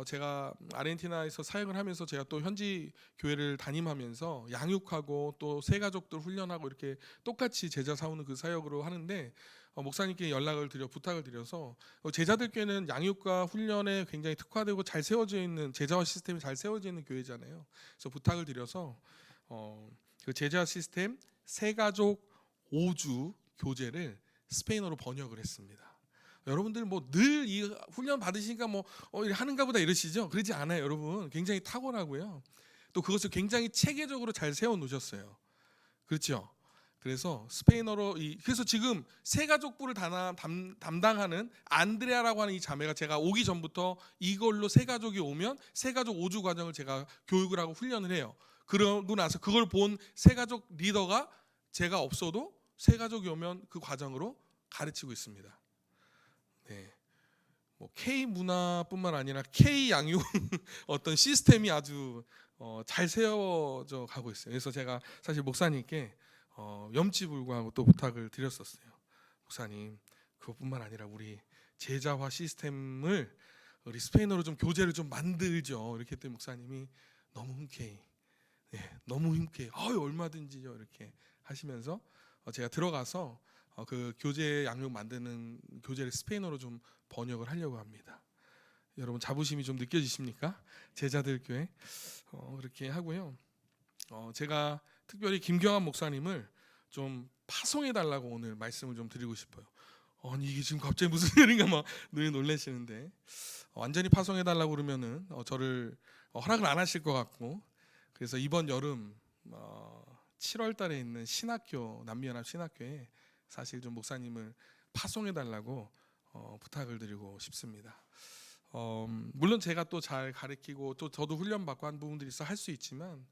제가 아르헨티나에서 사역을 하면서 제가 또 현지 교회를 담임하면서 양육하고 또 새 가족들 훈련하고 이렇게 똑같이 제자 사오는 그 사역으로 하는데 목사님께 연락을 드려 부탁을 드려서 제자들께는 양육과 훈련에 굉장히 특화되고 잘 세워져 있는 제자화 시스템이 잘 세워져 있는 교회잖아요. 그래서 부탁을 드려서 그 제자 시스템 새 가족 5주 교재를 스페인어로 번역을 했습니다. 여러분들 뭐 늘 이 훈련 받으시니까 뭐 하는가 보다 이러시죠? 그러지 않아요, 여러분. 굉장히 탁월하고요. 또 그것을 굉장히 체계적으로 잘 세워 놓으셨어요. 그렇죠? 그래서 스페인어로 그래서 지금 새 가족부를 담당하는 안드레아라고 하는 이 자매가 제가 오기 전부터 이걸로 새 가족이 오면 새 가족 5주 과정을 제가 교육을 하고 훈련을 해요. 그러고 나서 그걸 본 새 가족 리더가 제가 없어도 새 가족이 오면 그 과정으로 가르치고 있습니다. 네. 뭐 K 문화뿐만 아니라 K 양육 어떤 시스템이 아주 잘 세워져 가고 있어요. 그래서 제가 사실 목사님께 염치불구하고 또 부탁을 드렸었어요. 목사님, 그것뿐만 아니라 우리 제자화 시스템을 우리 스페인어로 좀 교재를 좀 만들죠. 이렇게 했더니 목사님이 너무 흔쾌히, 너무 흔쾌히, 얼마든지요 이렇게 하시면서 제가 들어가서 그 교재 양육 만드는 교재를 스페인어로 좀 번역을 하려고 합니다. 여러분 자부심이 좀 느껴지십니까? 제자들 교회 그렇게 하고요. 제가 특별히 김경환 목사님을 좀 파송해 달라고 오늘 말씀을 좀 드리고 싶어요. 아니 이게 지금 갑자기 무슨 일인가 막 눈이 놀라시는데 완전히 파송해 달라고 그러면은 저를 허락을 안 하실 것 같고 그래서 이번 여름 7월 달에 있는 신학교 남미연합 신학교에 사실 좀 목사님을 파송해 달라고 부탁을 드리고 싶습니다. 물론 제가 또 잘 가르치고 또 저도 훈련 받고 한 부분들이 있어 할 수 있지만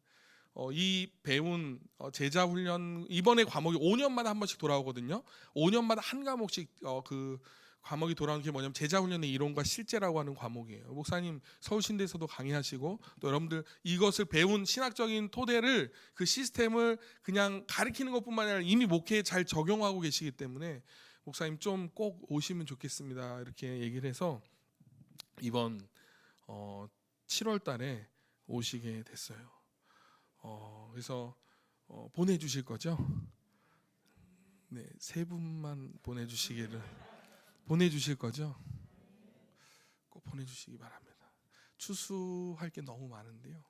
이 배운 제자 훈련 이번에 과목이 5년마다 한 번씩 돌아오거든요. 5년마다 한 과목씩 그 과목이 돌아오는 게 뭐냐면 제자 훈련의 이론과 실제라고 하는 과목이에요. 목사님 서울신대에서도 강의하시고 또 여러분들 이것을 배운 신학적인 토대를 그 시스템을 그냥 가르치는 것뿐만 아니라 이미 목회에 잘 적용하고 계시기 때문에 목사님 좀 꼭 오시면 좋겠습니다. 이렇게 얘기를 해서 이번 7월 달에 오시게 됐어요. 그래서 보내주실 거죠? 네, 세 분만 보내주실 거죠? 꼭 보내주시기 바랍니다. 추수할 게 너무 많은데요.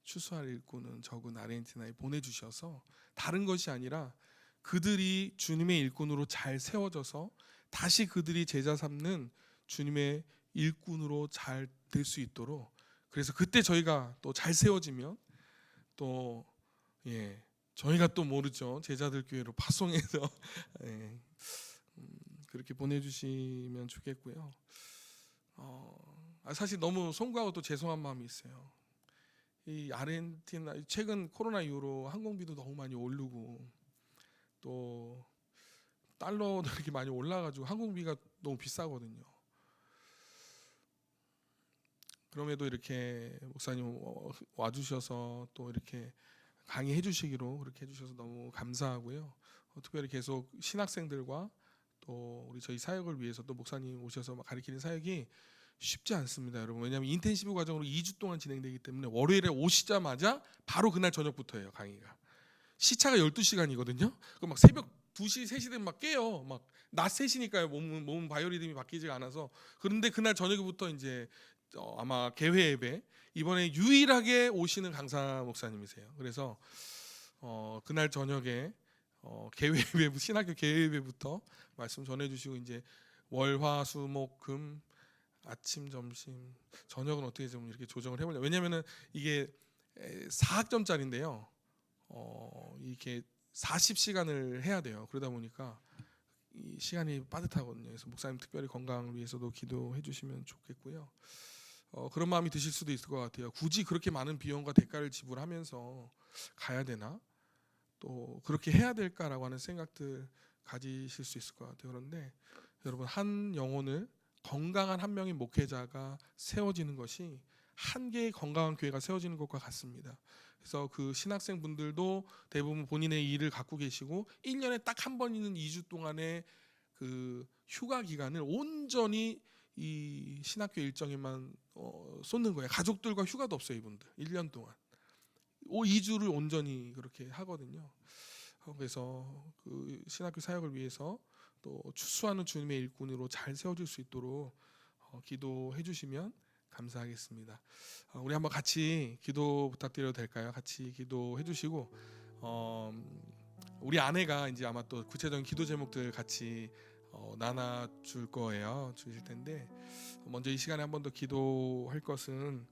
추수할 일꾼은 적은 아르헨티나에 보내주셔서 다른 것이 아니라 그들이 주님의 일꾼으로 잘 세워져서 다시 그들이 제자 삼는 주님의 일꾼으로 잘 될 수 있도록, 그래서 그때 저희가 또 잘 세워지면 또 저희가 또 모르죠, 제자들 교회로 파송해서 그렇게 보내주시면 좋겠고요. 사실 너무 송구하고 또 죄송한 마음이 있어요. 이 아르헨티나 최근 코로나 이후로 항공비도 너무 많이 오르고 또 달러도 이렇게 많이 올라가지고 항공비가 너무 비싸거든요. 그럼에도 이렇게 목사님 와주셔서 또 이렇게 강의해 주시기로 그렇게 해주셔서 너무 감사하고요. 특별히 계속 신학생들과 또 우리 저희 사역을 위해서 또 목사님 오셔서 가르치는 사역이 쉽지 않습니다, 여러분. 왜냐하면 인텐시브 과정으로 2주 동안 진행되기 때문에 월요일에 오시자마자 바로 그날 저녁부터예요, 강의가. 시차가 12시간이거든요. 막 새벽 2시, 3시 되면 막 깨요. 막 낮 3시니까요. 몸 바이오리듬이 바뀌지가 않아서. 그런데 그날 저녁부터 이제 아마 개회 예배, 이번에 유일하게 오시는 강사 목사님이세요. 그래서 그날 저녁에 개회 예배, 신학교 개회 예배부터 말씀 전해주시고 이제 월화수목금 아침, 점심, 저녁은 어떻게 좀 이렇게 조정을 해보려. 왜냐면은 이게 4학점짜리인데요. 이렇게 40시간을 해야 돼요. 그러다 보니까 이 시간이 빠듯하거든요. 그래서 목사님 특별히 건강을 위해서도 기도해 주시면 좋겠고요. 그런 마음이 드실 수도 있을 것 같아요. 굳이 그렇게 많은 비용과 대가를 지불하면서 가야 되나? 또 그렇게 해야 될까라고 하는 생각들 가지실 수 있을 것 같아요. 그런데 여러분, 한 영혼을 건강한 한 명의 목회자가 세워지는 것이 한 개의 건강한 교회가 세워지는 것과 같습니다. 그래서 그 신학생분들도 대부분 본인의 일을 갖고 계시고 1년에 딱 한 번 있는 2주 동안의 그 휴가 기간을 온전히 이 신학교 일정에만 쏟는 거예요. 가족들과 휴가도 없어요, 이분들. 1년 동안 2주를 온전히 그렇게 하거든요. 그래서 그 신학교 사역을 위해서 또 추수하는 주님의 일꾼으로 잘 세워질 수 있도록 기도해 주시면 감사하겠습니다. 우리 한번 같이 기도 부탁드려도 될까요? 같이 기도해 주시고 우리 아내가 이제 아마 또 구체적인 기도 제목들 같이 나눠 줄 거예요. 주실 텐데 먼저 이 시간에 한 번 더 기도할 것은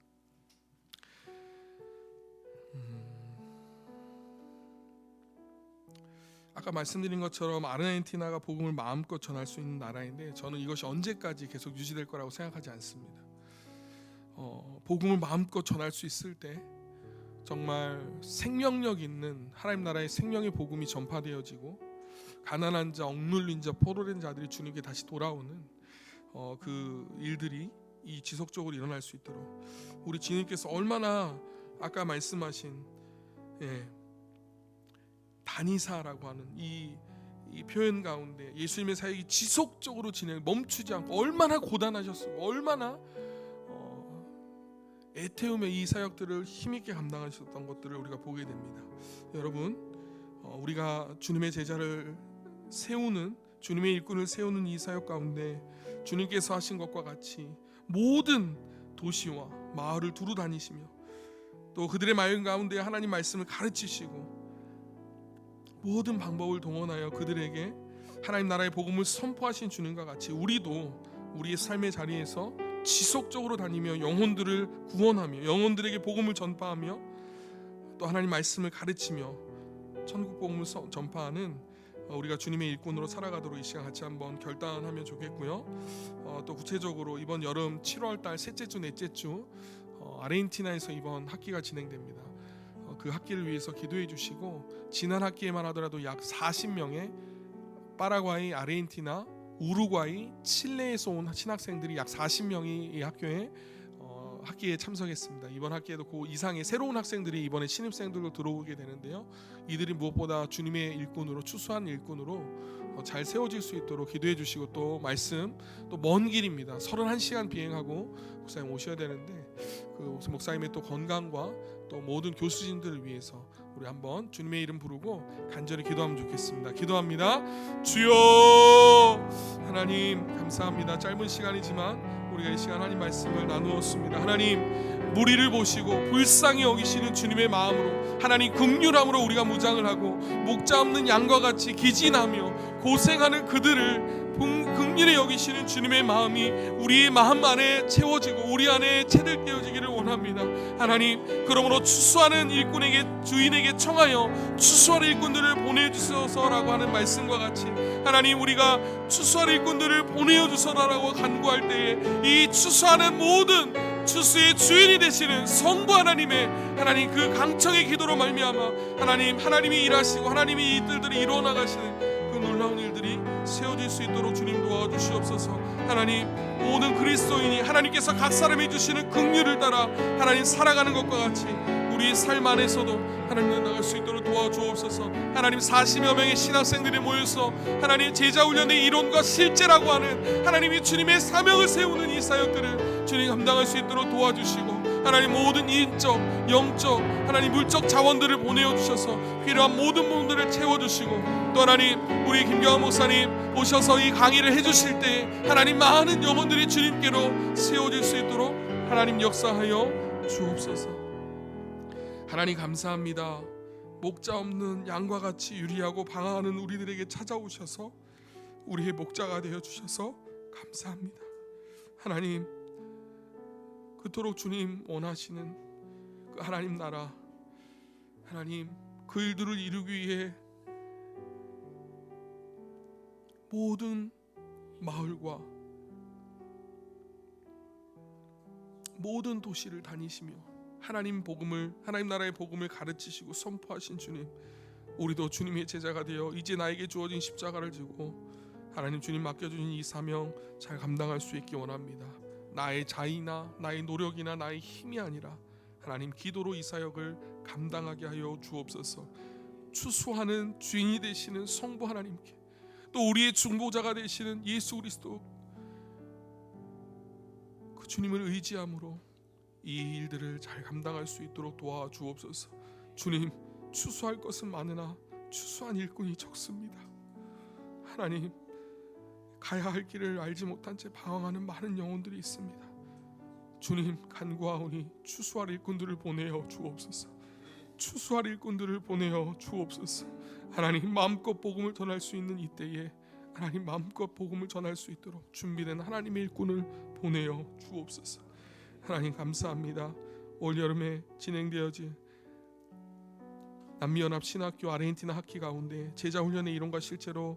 아까 말씀드린 것처럼 아르헨티나가 복음을 마음껏 전할 수 있는 나라인데 저는 이것이 언제까지 계속 유지될 거라고 생각하지 않습니다. 복음을 마음껏 전할 수 있을 때 정말 생명력 있는 하나님 나라의 생명의 복음이 전파되어지고 가난한 자, 억눌린 자, 포로된 자들이 주님께 다시 돌아오는 그 일들이 이 지속적으로 일어날 수 있도록 우리 주님께서 얼마나 아까 말씀하신 다니사라고 하는 이 표현 가운데 예수님의 사역이 지속적으로 멈추지 않고 얼마나 고단하셨고 얼마나 애태우며 이 사역들을 힘있게 감당하셨던 것들을 우리가 보게 됩니다. 여러분, 우리가 주님의 제자를 세우는, 주님의 일꾼을 세우는 이 사역 가운데 주님께서 하신 것과 같이 모든 도시와 마을을 두루 다니시며 또 그들의 마음 가운데 하나님 말씀을 가르치시고 모든 방법을 동원하여 그들에게 하나님 나라의 복음을 선포하신 주님과 같이 우리도 우리의 삶의 자리에서 지속적으로 다니며 영혼들을 구원하며 영혼들에게 복음을 전파하며 또 하나님 말씀을 가르치며 천국 복음을 전파하는 우리가 주님의 일꾼으로 살아가도록 이 시간 같이 한번 결단하면 좋겠고요. 또 구체적으로 이번 여름 7월달 셋째 주 넷째 주 아르헨티나에서 이번 학기가 진행됩니다. 그 학기를 위해서 기도해 주시고 지난 학기에만 하더라도 약 40명의 파라과이, 아르헨티나, 우루과이, 칠레에서 온 신학생들이 약 40명이 이 학기에 참석했습니다. 이번 학기에도 그 이상의 새로운 학생들이 이번에 신입생들로 들어오게 되는데요. 이들이 무엇보다 주님의 일꾼으로 추수한 일꾼으로 잘 세워질 수 있도록 기도해 주시고 또 말씀 또 먼 길입니다. 31시간 비행하고 목사님 오셔야 되는데 그 목사님의 또 건강과 또 모든 교수진들을 위해서 우리 한번 주님의 이름 부르고 간절히 기도하면 좋겠습니다. 기도합니다. 주여 하나님 감사합니다. 짧은 시간이지만 우리가 이 시간 하나님 말씀을 나누었습니다. 하나님 무리를 보시고 불쌍히 여기시는 주님의 마음으로, 하나님 긍휼함으로 우리가 무장을 하고 목자 없는 양과 같이 기진하며 고생하는 그들을 긍휼히 여기시는 주님의 마음이 우리의 마음 안에 채워지고 우리 안에 채들 깨어지기를 원합니다. 하나님, 그러므로 추수하는 일꾼에게, 주인에게 청하여 추수할 일꾼들을 보내주소서라고 하는 말씀과 같이, 하나님, 우리가 추수할 일꾼들을 보내주소서라고 간구할 때에 이 추수하는 모든 추수의 주인이 되시는 성부 하나님의, 하나님, 그 강청의 기도로 말미암아 하나님이 일하시고 하나님이 이들이 이루어 나가시는 그 놀라운 일들이 세워질 수 있도록 주님 도와주시옵소서. 하나님, 모든 그리스도인이 하나님께서 각 사람이 주시는 긍휼을 따라 하나님 살아가는 것과 같이 우리 삶 안에서도 하나님 나갈 수 있도록 도와주옵소서. 하나님, 40여 명의 신학생들이 모여서 하나님 제자훈련의 이론과 실제라고 하는 하나님이 주님의 사명을 세우는 이 사역들을 주님 감당할 수 있도록 도와주시고, 하나님 모든 인적, 영적, 하나님 물적 자원들을 보내어 주셔서 필요한 모든 부분들을 채워주시고, 또 하나님 우리 김경환 목사님 오셔서 이 강의를 해주실 때 하나님 많은 영혼들이 주님께로 세워질 수 있도록 하나님 역사하여 주옵소서. 하나님 감사합니다. 목자 없는 양과 같이 유리하고 방황하는 우리들에게 찾아오셔서 우리의 목자가 되어 주셔서 감사합니다. 하나님, 그토록 주님 원하시는 그 하나님 나라, 하나님 그 일들을 이루기 위해 모든 마을과 모든 도시를 다니시며 하나님 복음을, 하나님 나라의 복음을 가르치시고 선포하신 주님, 우리도 주님의 제자가 되어 이제 나에게 주어진 십자가를 지고 하나님 주님 맡겨주신 이 사명 잘 감당할 수 있기 원합니다. 나의 자의나 나의 노력이나 나의 힘이 아니라 하나님 기도로 이 사역을 감당하게 하여 주옵소서. 추수하는 주인이 되시는 성부 하나님께, 또 우리의 중보자가 되시는 예수 그리스도 그 주님을 의지함으로 이 일들을 잘 감당할 수 있도록 도와주옵소서. 주님, 추수할 것은 많으나 추수한 일꾼이 적습니다. 하나님, 가야 할 길을 알지 못한 채 방황하는 많은 영혼들이 있습니다. 주님, 간구하오니 추수할 일꾼들을 보내어 주옵소서. 추수할 일꾼들을 보내어 주옵소서. 하나님, 마음껏 복음을 전할 수 있는 이때에 하나님 마음껏 복음을 전할 수 있도록 준비된 하나님의 일꾼을 보내어 주옵소서. 하나님 감사합니다. 올 여름에 진행되어진 남미연합 신학교 아르헨티나 학기 가운데 제자훈련의 이론과 실제로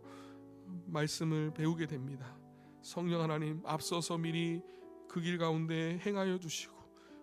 말씀을 배우게 됩니다. 성령 하나님 앞서서 미리 그 길 가운데 행하여 주시고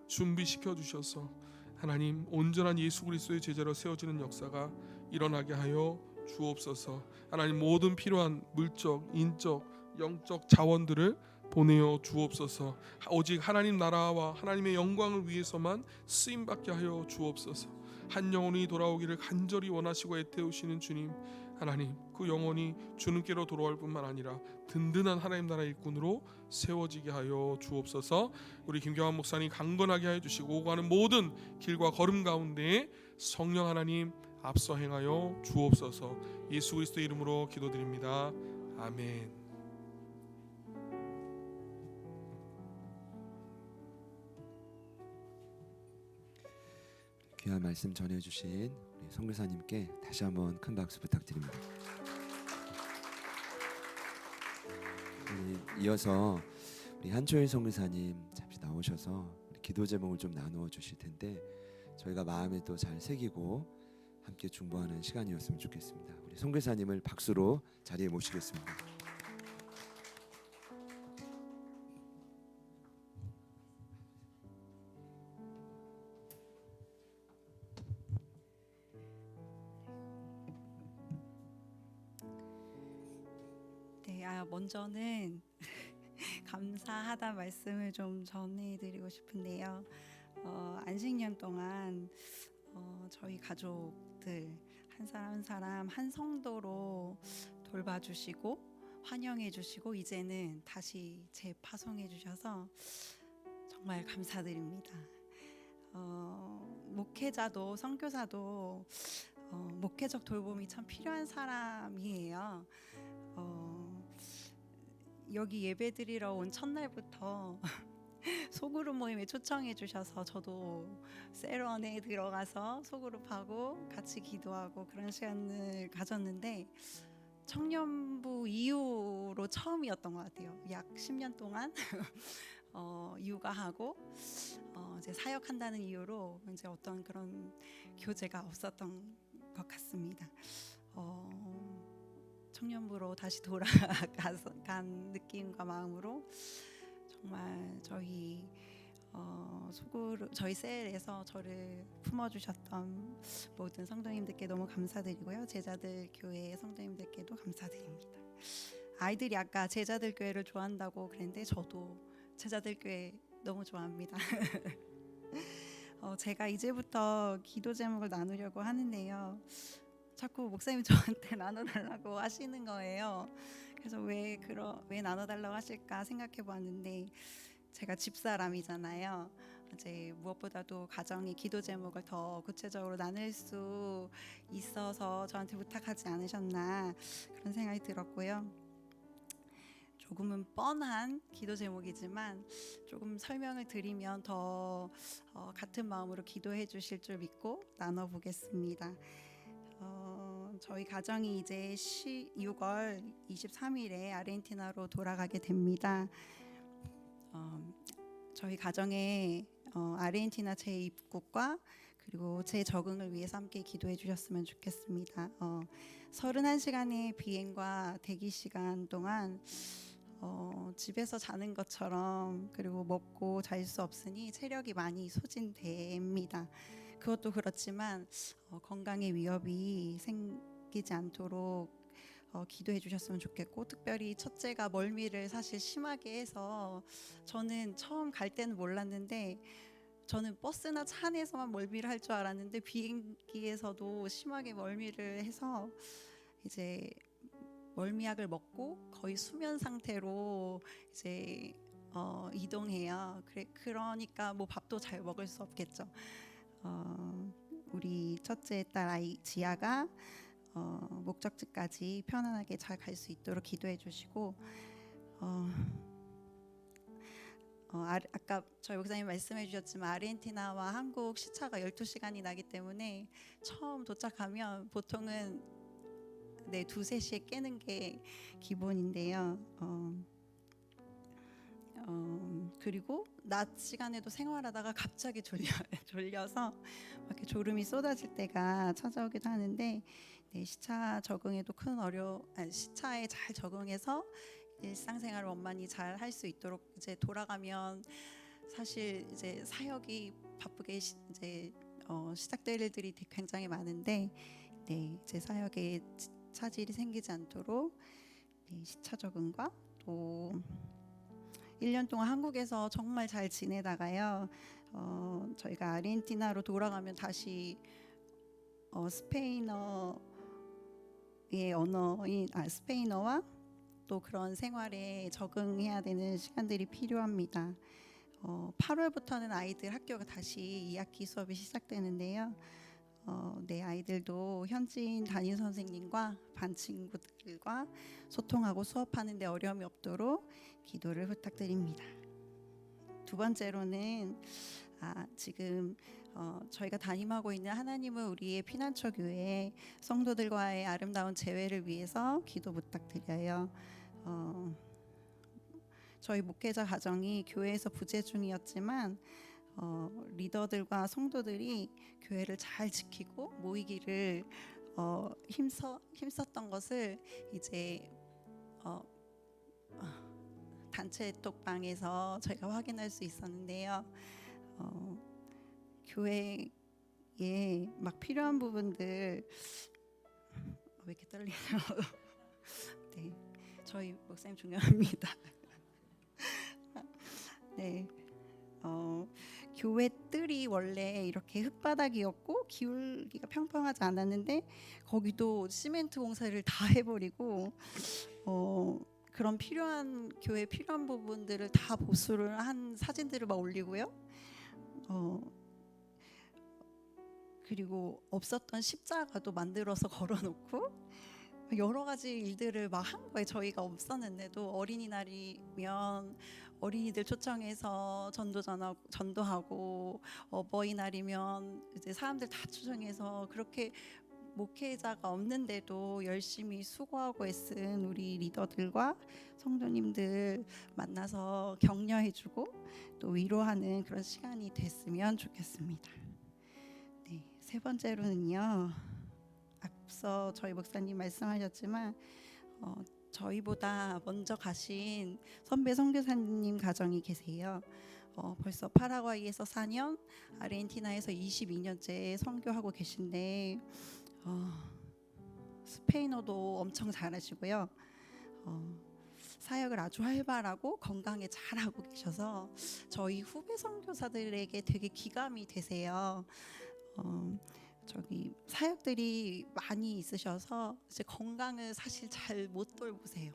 준비시켜 주셔서 하나님 온전한 예수 그리스도의 제자로 세워지는 역사가 일어나게 하여 주옵소서. 하나님 모든 필요한 물적, 인적, 영적 자원들을 보내어 주옵소서. 오직 하나님 나라와 하나님의 영광을 위해서만 쓰임받게 하여 주옵소서. 한 영혼이 돌아오기를 간절히 원하시고 애태우시는 주님, 하나님 그 영혼이 주님께로 돌아올 뿐만 아니라 든든한 하나님 나라 일꾼으로 세워지게 하여 주옵소서. 우리 김경환 목사님 강건하게 하여 주시고 오고 가는 모든 길과 걸음 가운데 성령 하나님 앞서 행하여 주옵소서. 예수 그리스도의 이름으로 기도드립니다. 아멘. 귀한 말씀 전해주신 우리 선교사님께 다시 한번 큰 박수 부탁드립니다. 이어서 우리 한초일 선교사님 잠시 나오셔서 우리 기도 제목을 좀 나누어 주실 텐데 저희가 마음에 또 잘 새기고 함께 중보하는 시간이었으면 좋겠습니다. 우리 선교사님을 박수로 자리에 모시겠습니다. 먼저는 감사하다 말씀을 좀 전해드리고 싶은데요. 안식년 동안 저희 가족들 한 사람 한 사람 한 성도로 돌봐주시고 환영해주시고 이제는 다시 재파송해주셔서 정말 감사드립니다. 목회자도 선교사도 목회적 돌봄이 참 필요한 사람이에요. 여기 예배드리러 온 첫날부터 소그룹 모임에 초청해 주셔서 저도 셀원에 들어가서 소그룹하고 같이 기도하고 그런 시간을 가졌는데 청년부 이후로 처음이었던 것 같아요. 약 10년 동안 육아하고 이제 사역한다는 이유로 이제 어떤 그런 교제가 없었던 것 같습니다. 청년부로 다시 돌아간 느낌과 마음으로 정말 저희 셀에서 저를 품어주셨던 모든 성도님들께 너무 감사드리고요. 제자들 교회 성도님들께도 감사드립니다. 아이들이 아까 제자들 교회를 좋아한다고 그랬는데 저도 제자들 교회 너무 좋아합니다. 제가 이제부터 기도 제목을 나누려고 하는데요. 자꾸 목사님 저한테 나눠달라고 하시는 거예요. 그래서 왜 나눠달라고 하실까 생각해 보았는데 제가 집사람이잖아요. 이제 무엇보다도 가정의 기도 제목을 더 구체적으로 나눌 수 있어서 저한테 부탁하지 않으셨나 그런 생각이 들었고요. 조금은 뻔한 기도 제목이지만 조금 설명을 드리면 더 같은 마음으로 기도해 주실 줄 믿고 나눠보겠습니다. 저희 가정이 이제 6월 23일에 아르헨티나로 돌아가게 됩니다. 저희 가정에 아르헨티나 재입국과 그리고 재적응을 위해서 함께 기도해 주셨으면 좋겠습니다. 31시간의 비행과 대기 시간 동안 집에서 자는 것처럼 그리고 먹고 잘 수 없으니 체력이 많이 소진됩니다. 그것도 그렇지만 건강에 위협이 생기지 않도록 기도해 주셨으면 좋겠고, 특별히 첫째가 멀미를 사실 심하게 해서 저는 처음 갈 때는 몰랐는데 저는 버스나 차 안에서만 멀미를 할 줄 알았는데 비행기에서도 심하게 멀미를 해서 이제 멀미약을 먹고 거의 수면 상태로 이제 이동해요. 그러니까 뭐 밥도 잘 먹을 수 없겠죠. 우리 첫째 딸 아이 지아가 목적지까지 편안하게 잘 갈 수 있도록 기도해 주시고, 아까 저희 목사님 말씀해 주셨지만 아르헨티나와 한국 시차가 12시간이 나기 때문에 처음 도착하면 보통은 2-3시에 깨는 게 기본인데요. 그리고 낮 시간에도 생활하다가 갑자기 졸려서 이렇게 졸음이 쏟아질 때가 찾아오기도 하는데, 시차 적응에도 시차에 잘 적응해서 일상생활을 원만히 잘 할 수 있도록 이제 돌아가면 사실 이제 사역이 바쁘게 이제 시작될 일들이 굉장히 많은데, 제 사역에 차질이 생기지 않도록 시차 적응과 또 1년 동안 한국에서 정말 잘 지내다가요. 저희가 아르헨티나로 돌아가면 다시 스페인어의 언어인 스페인어와 또 그런 생활에 적응해야 되는 시간들이 필요합니다. 8월부터는 아이들 학교가 다시 2학기 수업이 시작되는데요. 아이들도 현지인 담임 선생님과 반 친구들과 소통하고 수업하는 데 어려움이 없도록 기도를 부탁드립니다. 두 번째로는 지금 저희가 담임하고 있는 하나님은 우리의 피난처 교회 성도들과의 아름다운 재회를 위해서 기도 부탁드려요. 저희 목회자 가정이 교회에서 부재 중이었지만 리더들과 성도들이 교회를 잘 지키고 모이기를 힘썼던 것을 이제 단체 톡방에서 저희가 확인할 수 있었는데요. 교회에 막 필요한 부분들 왜 이렇게 떨리죠? 네, 저희 목사님 존경합니다. 네. 교회 뜰이 원래 이렇게 흙바닥이었고 기울기가 평평하지 않았는데 거기도 시멘트 공사를 다 해버리고 그런 교회 필요한 부분들을 다 보수를 한 사진들을 막 올리고요. 그리고 없었던 십자가도 만들어서 걸어놓고 여러 가지 일들을 막 한 거예요. 저희가 없었는데도 어린이날이면 어린이들 초청해서 전도하고 어버이날이면 이제 사람들 다 초청해서 그렇게 목회자가 없는데도 열심히 수고하고 애쓴 우리 리더들과 성도님들 만나서 격려해주고 또 위로하는 그런 시간이 됐으면 좋겠습니다. 네, 세 번째로는요. 앞서 저희 목사님 말씀하셨지만 저희보다 먼저 가신 선배 선교사님 가정이 계세요. 벌써 파라과이에서 4년, 아르헨티나에서 22년째 선교하고 계신데 스페인어도 엄청 잘하시고요. 사역을 아주 활발하고 건강에 잘하고 계셔서 저희 후배 선교사들에게 되게 기감이 되세요. 저기 사역들이 많이 있으셔서 이제 건강을 사실 잘 못 돌보세요.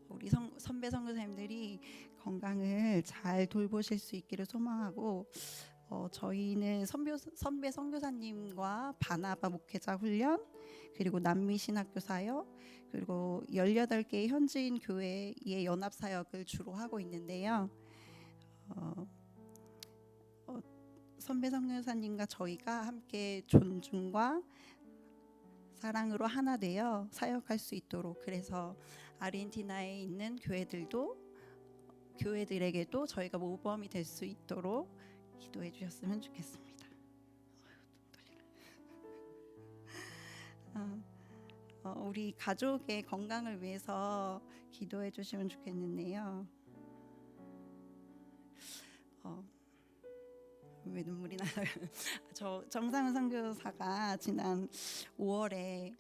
우리 선배 선교사님들이 건강을 잘 돌보실 수 있기를 소망하고 저희는 선배 선교사님과 바나바 목회자 훈련 그리고 남미 신학교 사역 그리고 18개의 현지인 교회의 연합 사역을 주로 하고 있는데요. 선배 선교사님과 저희가 함께 존중과 사랑으로 하나 되어 사역할 수 있도록 그래서 아르헨티나에 있는 교회들에게도 저희가 모범이 될 수 있도록 기도해 주셨으면 좋겠습니다. 우리 가족의 건강을 위해서 기도해 주시면 좋겠는데요. 왜 눈물이 나요? 저 정상훈 선교사가 지난 5월에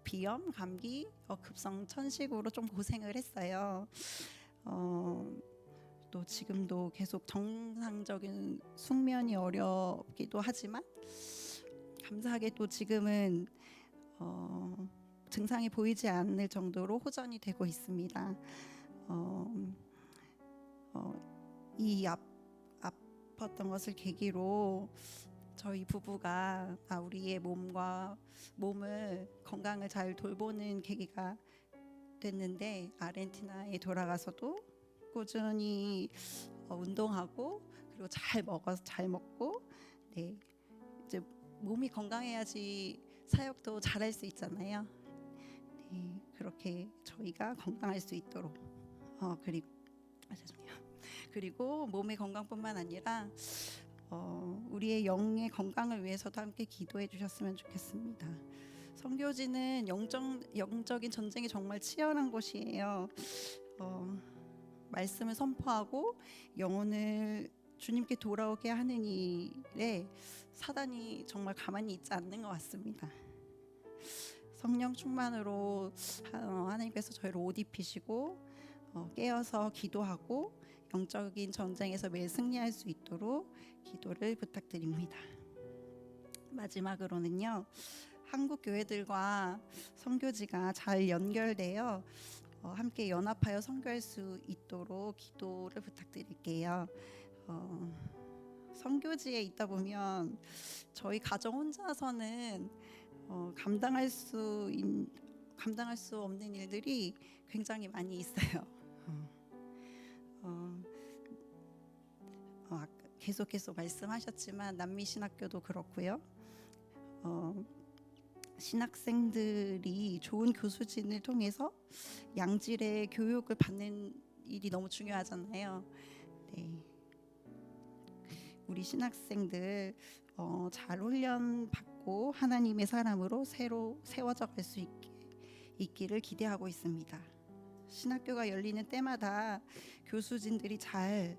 비염, 감기, 급성 천식으로 좀 고생을 했어요. 또 지금도 계속 정상적인 숙면이 어렵기도 하지만 감사하게 또 지금은 증상이 보이지 않을 정도로 호전이 되고 있습니다. 이 아팠던 것을 계기로 저희 부부가 우리의 몸을 건강을 잘 돌보는 계기가 됐는데 아르헨티나에 돌아가서도 꾸준히 운동하고 그리고 잘 먹고 네 이제 몸이 건강해야지 사역도 잘할 수 있잖아요. 네 그렇게 저희가 건강할 수 있도록 그리고 몸의 건강뿐만 아니라 우리의 영의 건강을 위해서도 함께 기도해 주셨으면 좋겠습니다. 선교지는 영적인 전쟁이 정말 치열한 곳이에요. 말씀을 선포하고 영혼을 주님께 돌아오게 하는 일에 사단이 정말 가만히 있지 않는 것 같습니다. 성령 충만으로 하나님께서 저희를 옷 입히시고 깨어서 기도하고 영적인 전쟁에서 매일 승리할 수 있도록 기도를 부탁드립니다. 마지막으로는요. 한국 교회들과 선교지가 잘 연결되어 함께 연합하여 선교할 수 있도록 기도를 부탁드릴게요. 선교지에 있다 보면 저희 가정 혼자서는 감당할 수 없는 일들이 굉장히 많이 있어요. 계속 말씀하셨지만 남미 신학교도 그렇고요. 신학생들이 좋은 교수진을 통해서 양질의 교육을 받는 일이 너무 중요하잖아요. 네. 우리 신학생들 잘 훈련 받고 하나님의 사람으로 새로 세워져 갈 수 있기를 기대하고 있습니다. 신학교가 열리는 때마다 교수진들이 잘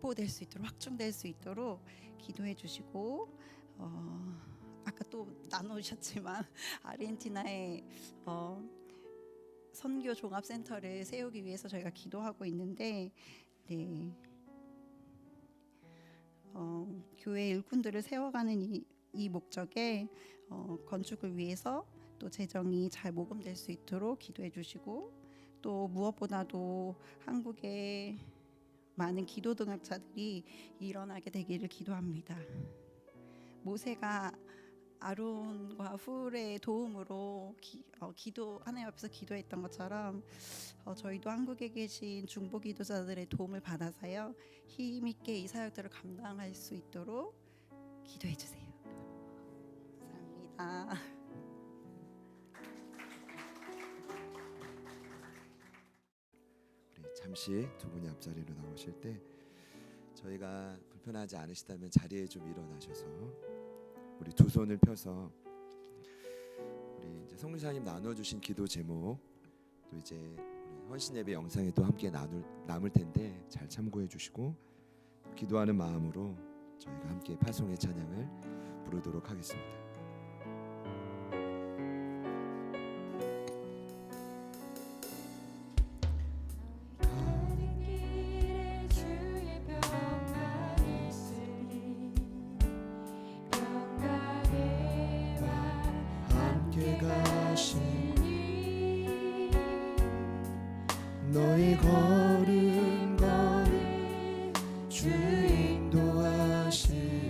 확충될 수 있도록 기도해 주시고 아까 또 나누셨지만 아르헨티나에 선교 종합센터를 세우기 위해서 저희가 기도하고 있는데 네. 교회 일꾼들을 세워가는 이 목적에 건축을 위해서 또 재정이 잘 모금될 수 있도록 기도해 주시고 또 무엇보다도 한국의 많은 기도 동역자들이 일어나게 되기를 기도합니다. 모세가 아론과 훌의 도움으로 기도 하나님 앞에서 기도했던 것처럼 저희도 한국에 계신 중보 기도자들의 도움을 받아서요 힘 있게 이 사역들을 감당할 수 있도록 기도해 주세요. 감사합니다. 우리 잠시 두 분이 앞자리로 나오실 때 저희가 불편하지 않으시다면 자리에 좀 일어나셔서 우리 두 손을 펴서 우리 이제 성교사님 나눠주신 기도 제목 또 이제 우리 헌신 예배 영상에 또 함께 남을 텐데 잘 참고해 주시고 기도하는 마음으로 저희가 함께 파송의 찬양을 부르도록 하겠습니다. 너의 걸음 걸음 주 인도하시리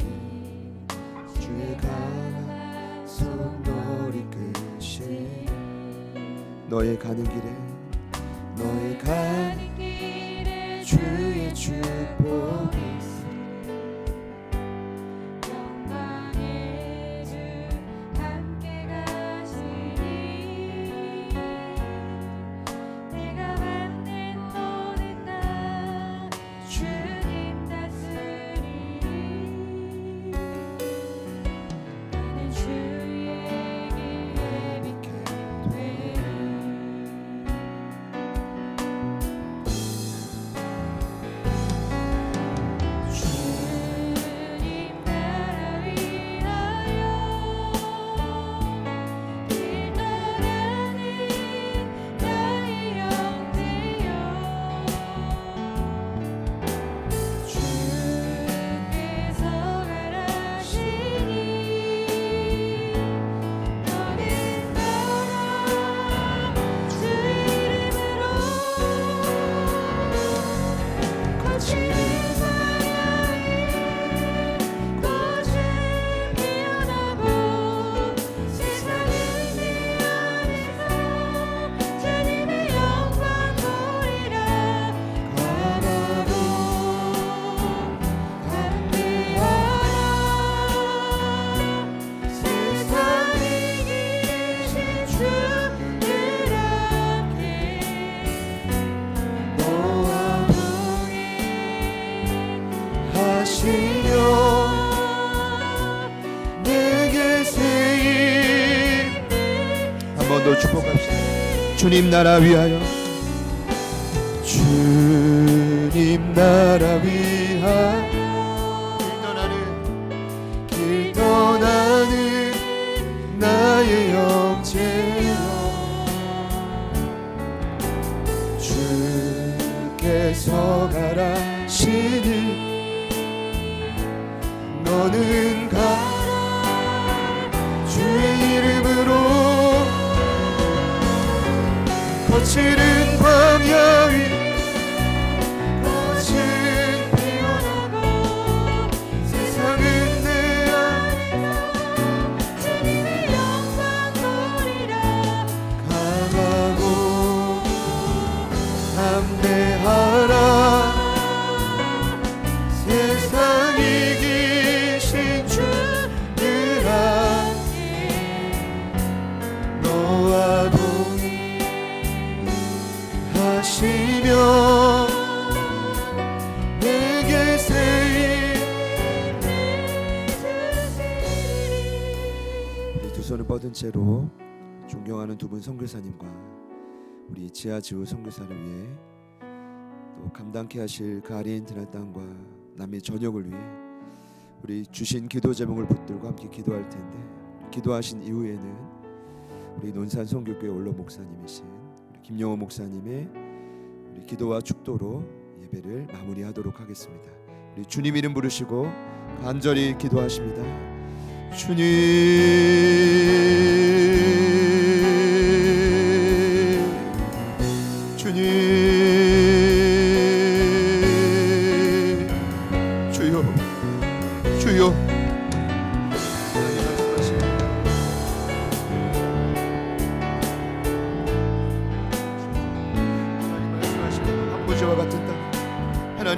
주의 강한 손 너를 이끄시리 너의 가는 길에 주의 축복이 영광의 주 함께 가시니 내가 받는 모든 날 주님 다스리니 나는 주의 길에 믿게 되리 주님 나라 위하여 길 떠나는 나의 영혼이여 주께서 가라시니 너는 가라 주 이름으로 거칠은 사냥이 꽃을 피어나고 세상은 내 안에서 주님의 영광 보리라 가라고 담대하라 세상에 계신 주를 함께 너와 하시며 내게 세임 한 번 더 축복합시다. 주님 나라 위하여 주님 나라 위하여 길 떠나는 나의 형제여 주께서 가라시니 너는 가라 주의 이름으로 거칠은 광야 위 꽃은 피어나고 세상은 내 안에서 주님의 영광 보리라 강하고 담대하라 세상이 계신 주를 함께 너와 동행하시며 내게 세임 우리 두 손을 뻗은 채로 존경하는 두 분 선교사님과 우리 지하지우 선교사를 위해 또 감당케 하실 그 아르헨티나 땅과 남미 전역을 위해 우리 주신 기도 제목을 붙들고 함께 기도할 텐데 기도하신 이후에는 우리 논산 선교교회 원로 목사님이신 우리 김영호 목사님의 우리 기도와 축도로 예배를 마무리하도록 하겠습니다. 우리 주님 이름 부르시고 간절히 기도하십니다. 주님 주여 하나님 말씀하십니다.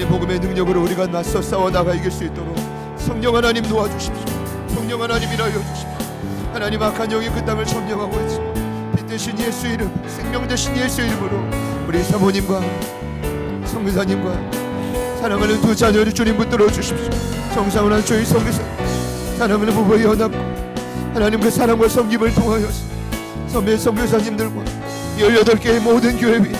하나님 복음의 능력으로 우리가 맞서 싸워 나가 이길 수 있도록 성령 하나님 도와주십시오. 성령 하나님 일하여 주십시오. 하나님 악한 영이 그 땅을 점령하고 있지. 빛 대신 예수 이름, 생명 대신 예수 이름으로 우리 사모님과 성교사님과 사랑하는 두 자녀를 주님 붙들어 주십시오. 정상훈한 주의 성교사, 사랑하는 부부의 연합, 하나님 그 사랑과 섬김을 통하여서 선배 선교사님들과 18개의 모든 교회 위에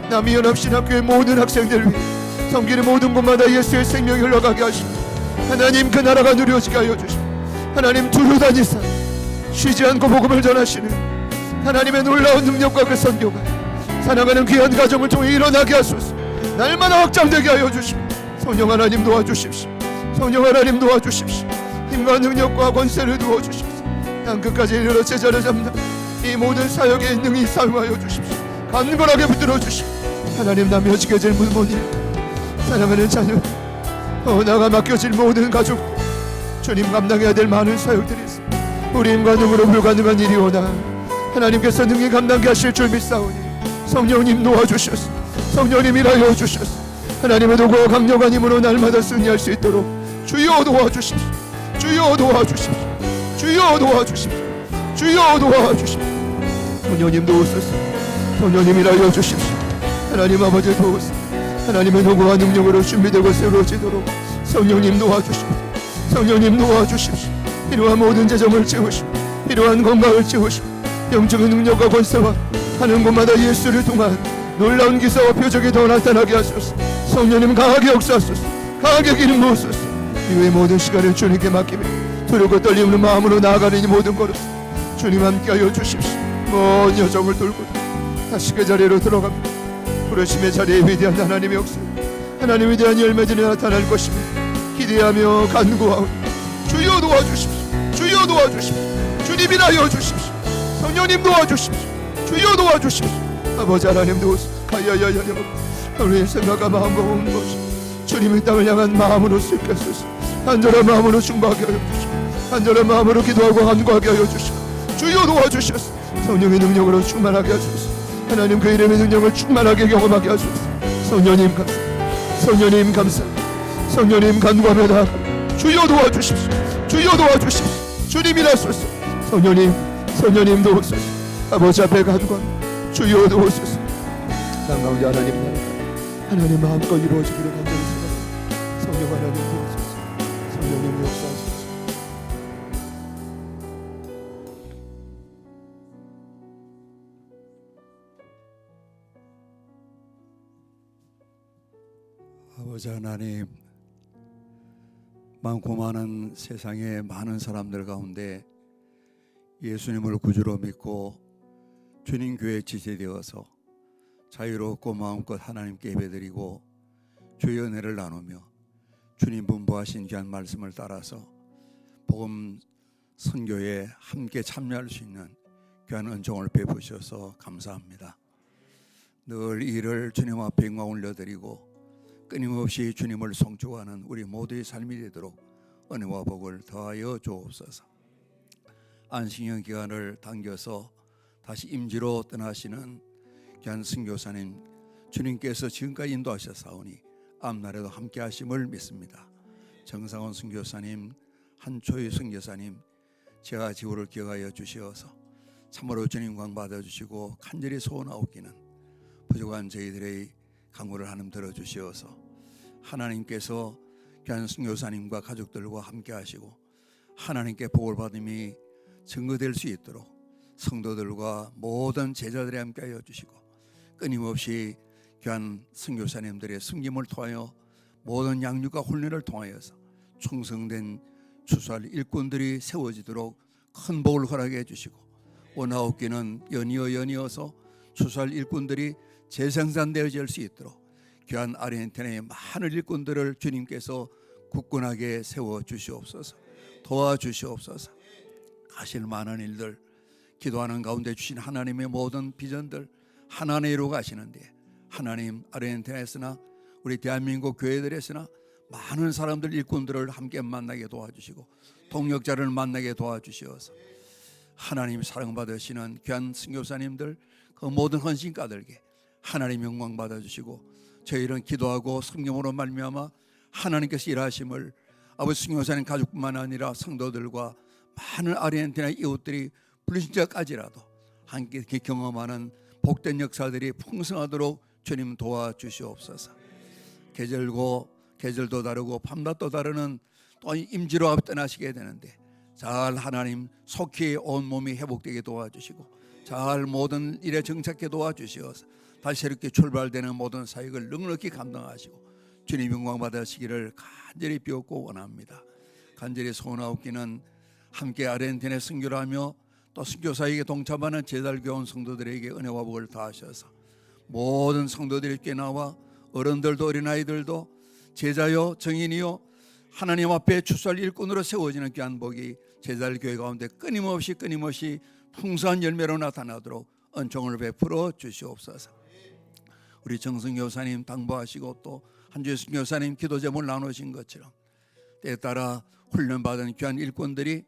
남이연합신학교의 모든 학생들 위해 섬기는 모든 곳마다 예수의 생명이 흘러가게 하시고 하나님 그 나라가 누려지게 하여 주시고 하나님 두루 다니사 쉬지 않고 복음을 전하시는 하나님의 놀라운 능력과 그 선교가 사랑하는 귀한 가정을 통해 일어나게 하소서. 날마다 확장되게 하여 주시고 성령 하나님 도와주십시오. 성령 하나님 도와주십시오. 힘과 능력과 권세를 도와주십시오. 땅끝까지 이르러 제자를 잡는 이 모든 사역에 능히 사용하여 주십시오. 간절하게 붙들어 주시고 하나님 남겨지게 될 물모니 사랑하는 자녀 나가 맡겨질 모든 가족 주님 감당해야 될 많은 사역들이 있습니다. 우리 힘과 능으로 불가능한 일이 오나 하나님께서 능히 감당케 하실 줄 믿사오니 성령님 도와주셔서 성령님 일하여 주셔서 하나님의 도구와 강력한 힘으로 날마다 승리할 수 있도록 주여 도와주십시오. 주여 도와주십시오. 주여 도와주십시오. 주여 도와주십시오. 성령님 도우소서. 성령님 일하여 주십시오. 하나님 아버지 도우소서. 하나님의 도구와 능력으로 준비되고 세워지도록 성령님 도와주십시오. 성령님 도와주십시오. 필요한 모든 재정을 채우시고 필요한 건강을 채우시고 영적인 능력과 권세와 하는 곳마다 예수를 통한 놀라운 기사와 표적이 더 나타나게 하소서. 성령님 강하게 역사하소서. 강하게 기름 부으소서. 이후의 모든 시간을 주님께 맡기며 두렵고 떨림 없는 마음으로 나아가는 이 모든 걸음 주님 함께하여 주십시오. 먼 여정을 돌고 다시 그 자리로 들어갑니다. 부르심의 자리에 위대한 하나님의 역사 하나님의 위대한 열매들이 나타날 것입니다. 기대하며 간구하오니 주여 도와주십시오. 주여 도와주십시오. 주님이라여 주십시오. 성령님 도와주십시오. 주여 도와주십시오. 아버지 하나님 도우소서. 가야야야야 우리의 생각과 마음과 온 것이 주님의 땅을 향한 마음으로 쓰겠소서. 간절한 마음으로 충고하게 하여 주시고 간절한 마음으로 기도하고 간구하게 하여 주시고 주여 도와주셔서 성령의 능력으로 충만하게 하소서. 하나님 그 이름의 능력을 충만하게 경험하게 하소서. 성령님 감사 성령님 감사 성령님 간구하며 나아가 주여 도와주십시오. 주여 도와주십시오. 주님이라소서. 성령님 도우소서. 아버지 앞에 간구하며 주여 도우소서. 땅 가운데 하나님 나라가 하나님 마음껏 이루어지기를 간절히 소원합니다. 성령 하나님 도우소서. 성령님 역사하소서. 아버지 하나님, 많고 많은 세상의 많은 사람들 가운데 예수님을 구주로 믿고 주님 교회에 지체되어서 자유롭고 마음껏 하나님께 예배드리고 주의 은혜를 나누며 주님 분부하신 귀한 말씀을 따라서 복음 선교에 함께 참여할 수 있는 귀한 은총을 베푸셔서 감사합니다. 늘 이 일을 주님 앞에 영광 올려드리고 끊임없이 주님을 송축하는 우리 모두의 삶이 되도록 은혜와 복을 더하여 주옵소서. 안식년 기간을 당겨서 다시 임지로 떠나시는 귀한 선교사님 주님께서 지금까지 인도하셨사오니 앞날에도 함께 하심을 믿습니다. 정상원 선교사님, 한초희 선교사님 제가 지구를 기억하여 주시어서 참으로 주님 광 받아주시고 간절히 소원하옵기는 부족한 저희들의 간구를 하나님 들어주시어서 하나님께서 귀한 선교사님과 가족들과 함께 하시고 하나님께 복을 받음이 증거될 수 있도록 성도들과 모든 제자들이 함께 하여 주시고 끊임없이 귀한 선교사님들의 섬김을 통하여 모든 양육과 훈련을 통하여서 충성된 추수할 일꾼들이 세워지도록 큰 복을 허락해 주시고 원하옵기는 연이어서 추수할 일꾼들이 재생산되어질 수 있도록 귀한 아르헨티나의 많은 일꾼들을 주님께서 굳건하게 세워 주시옵소서. 도와주시옵소서. 하실 많은 일들 기도하는 가운데 주신 하나님의 모든 비전들 하나님의 이루어 가시는데 하나님 아르헨티나에서나 우리 대한민국 교회들에서나 많은 사람들 일꾼들을 함께 만나게 도와주시고 동역자를 만나게 도와주시어서 하나님 사랑받으시는 귀한 선교사님들 그 모든 헌신가들에게 하나님 영광 받아주시고 저희는 기도하고 성령으로 말미암아 하나님께서 일하심을 아버지 승교사님 가족뿐만 아니라 성도들과 많은 아르헨티나 이웃들이 불신자까지라도 함께 경험하는 복된 역사들이 풍성하도록 주님 도와주시옵소서. 계절도 다르고 밤낮도 다르는 또 임지로 떠나시게 되는데 잘 하나님 속히 온 몸이 회복되게 도와주시고 잘 모든 일에 정착하게 도와주시어서 다시 새롭게 출발되는 모든 사역을 넉넉히 감당하시고 주님 영광 받으시기를 간절히 비옵고 원합니다. 간절히 소원하옵기는 함께 아르헨티나에 선교를 하며 또 선교사에게 동참하는 제달교원 성도들에게 은혜와 복을 다하셔서 모든 성도들이 꽤 나와 어른들도 어린아이들도 제자요 정인이요 하나님 앞에 추수할 일꾼으로 세워지는 귀한 복이 제달교회 가운데 끊임없이 풍성한 열매로 나타나도록 은총을 베풀어 주시옵소서. 우리 정승교사님 당부하시고 또 한주의 선교사님 기도 제목을 나누신 것처럼 때에 따라 훈련받은 귀한 일꾼들이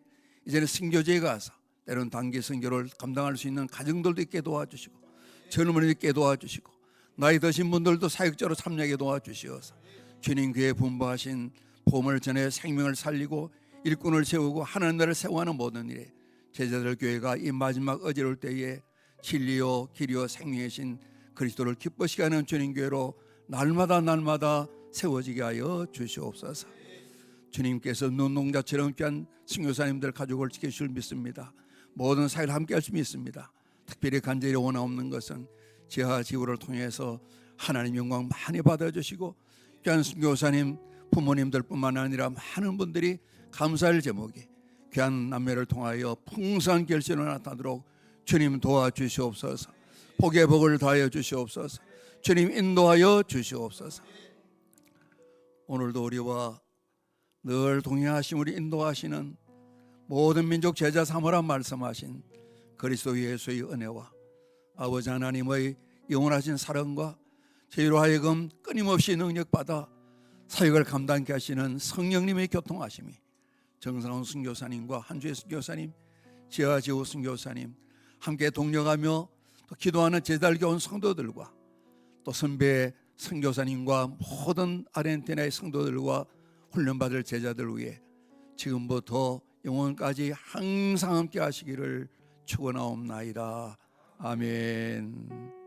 이제는 선교지에 가서 때로는 단기 선교를 감당할 수 있는 가정들도 있게 도와주시고 젊은이들 있게 도와주시고 나이 드신 분들도 사역자로 참여하게 도와주시어서 주님 교회에 분부하신 복음을 전해 생명을 살리고 일꾼을 세우고 하나님 나라를 세워가는 모든 일에 제자들 교회가 이 마지막 어지러울 때에 진리요 길이요 생명이신 그리스도를 기쁘시게 하는 주님 교회로 날마다 세워지게 하여 주시옵소서. 주님께서 눈동자처럼 귀한 선교사님들 가족을 지켜주실 믿습니다. 모든 사역을 함께 할 수 믿습니다. 특별히 간절히 원하옵는 것은 지하 지구를 통해서 하나님 영광 많이 받아주시고 귀한 선교사님 부모님들뿐만 아니라 많은 분들이 감사할 제목이 귀한 남매를 통하여 풍성한 결실로 나타나도록 주님 도와주시옵소서. 복의 복을 다하여 주시옵소서. 주님 인도하여 주시옵소서. 오늘도 우리와 늘 동행하심 우리 인도하시는 모든 민족 제자 삼으라 말씀하신 그리스도 예수의 은혜와 아버지 하나님의 영원하신 사랑과 저희로 하여금 끊임없이 능력받아 사역을 감당케 하시는 성령님의 교통하심이 정상훈 선교사님과 한주의 선교사님, 지하지호 선교사님 함께 동력하며 또 기도하는 제달교원 성도들과 또 선배 선교사님과 모든 아르헨티나의 성도들과 훈련받을 제자들 위해 지금부터 영원까지 항상 함께 하시기를 축원하옵나이다. 아멘.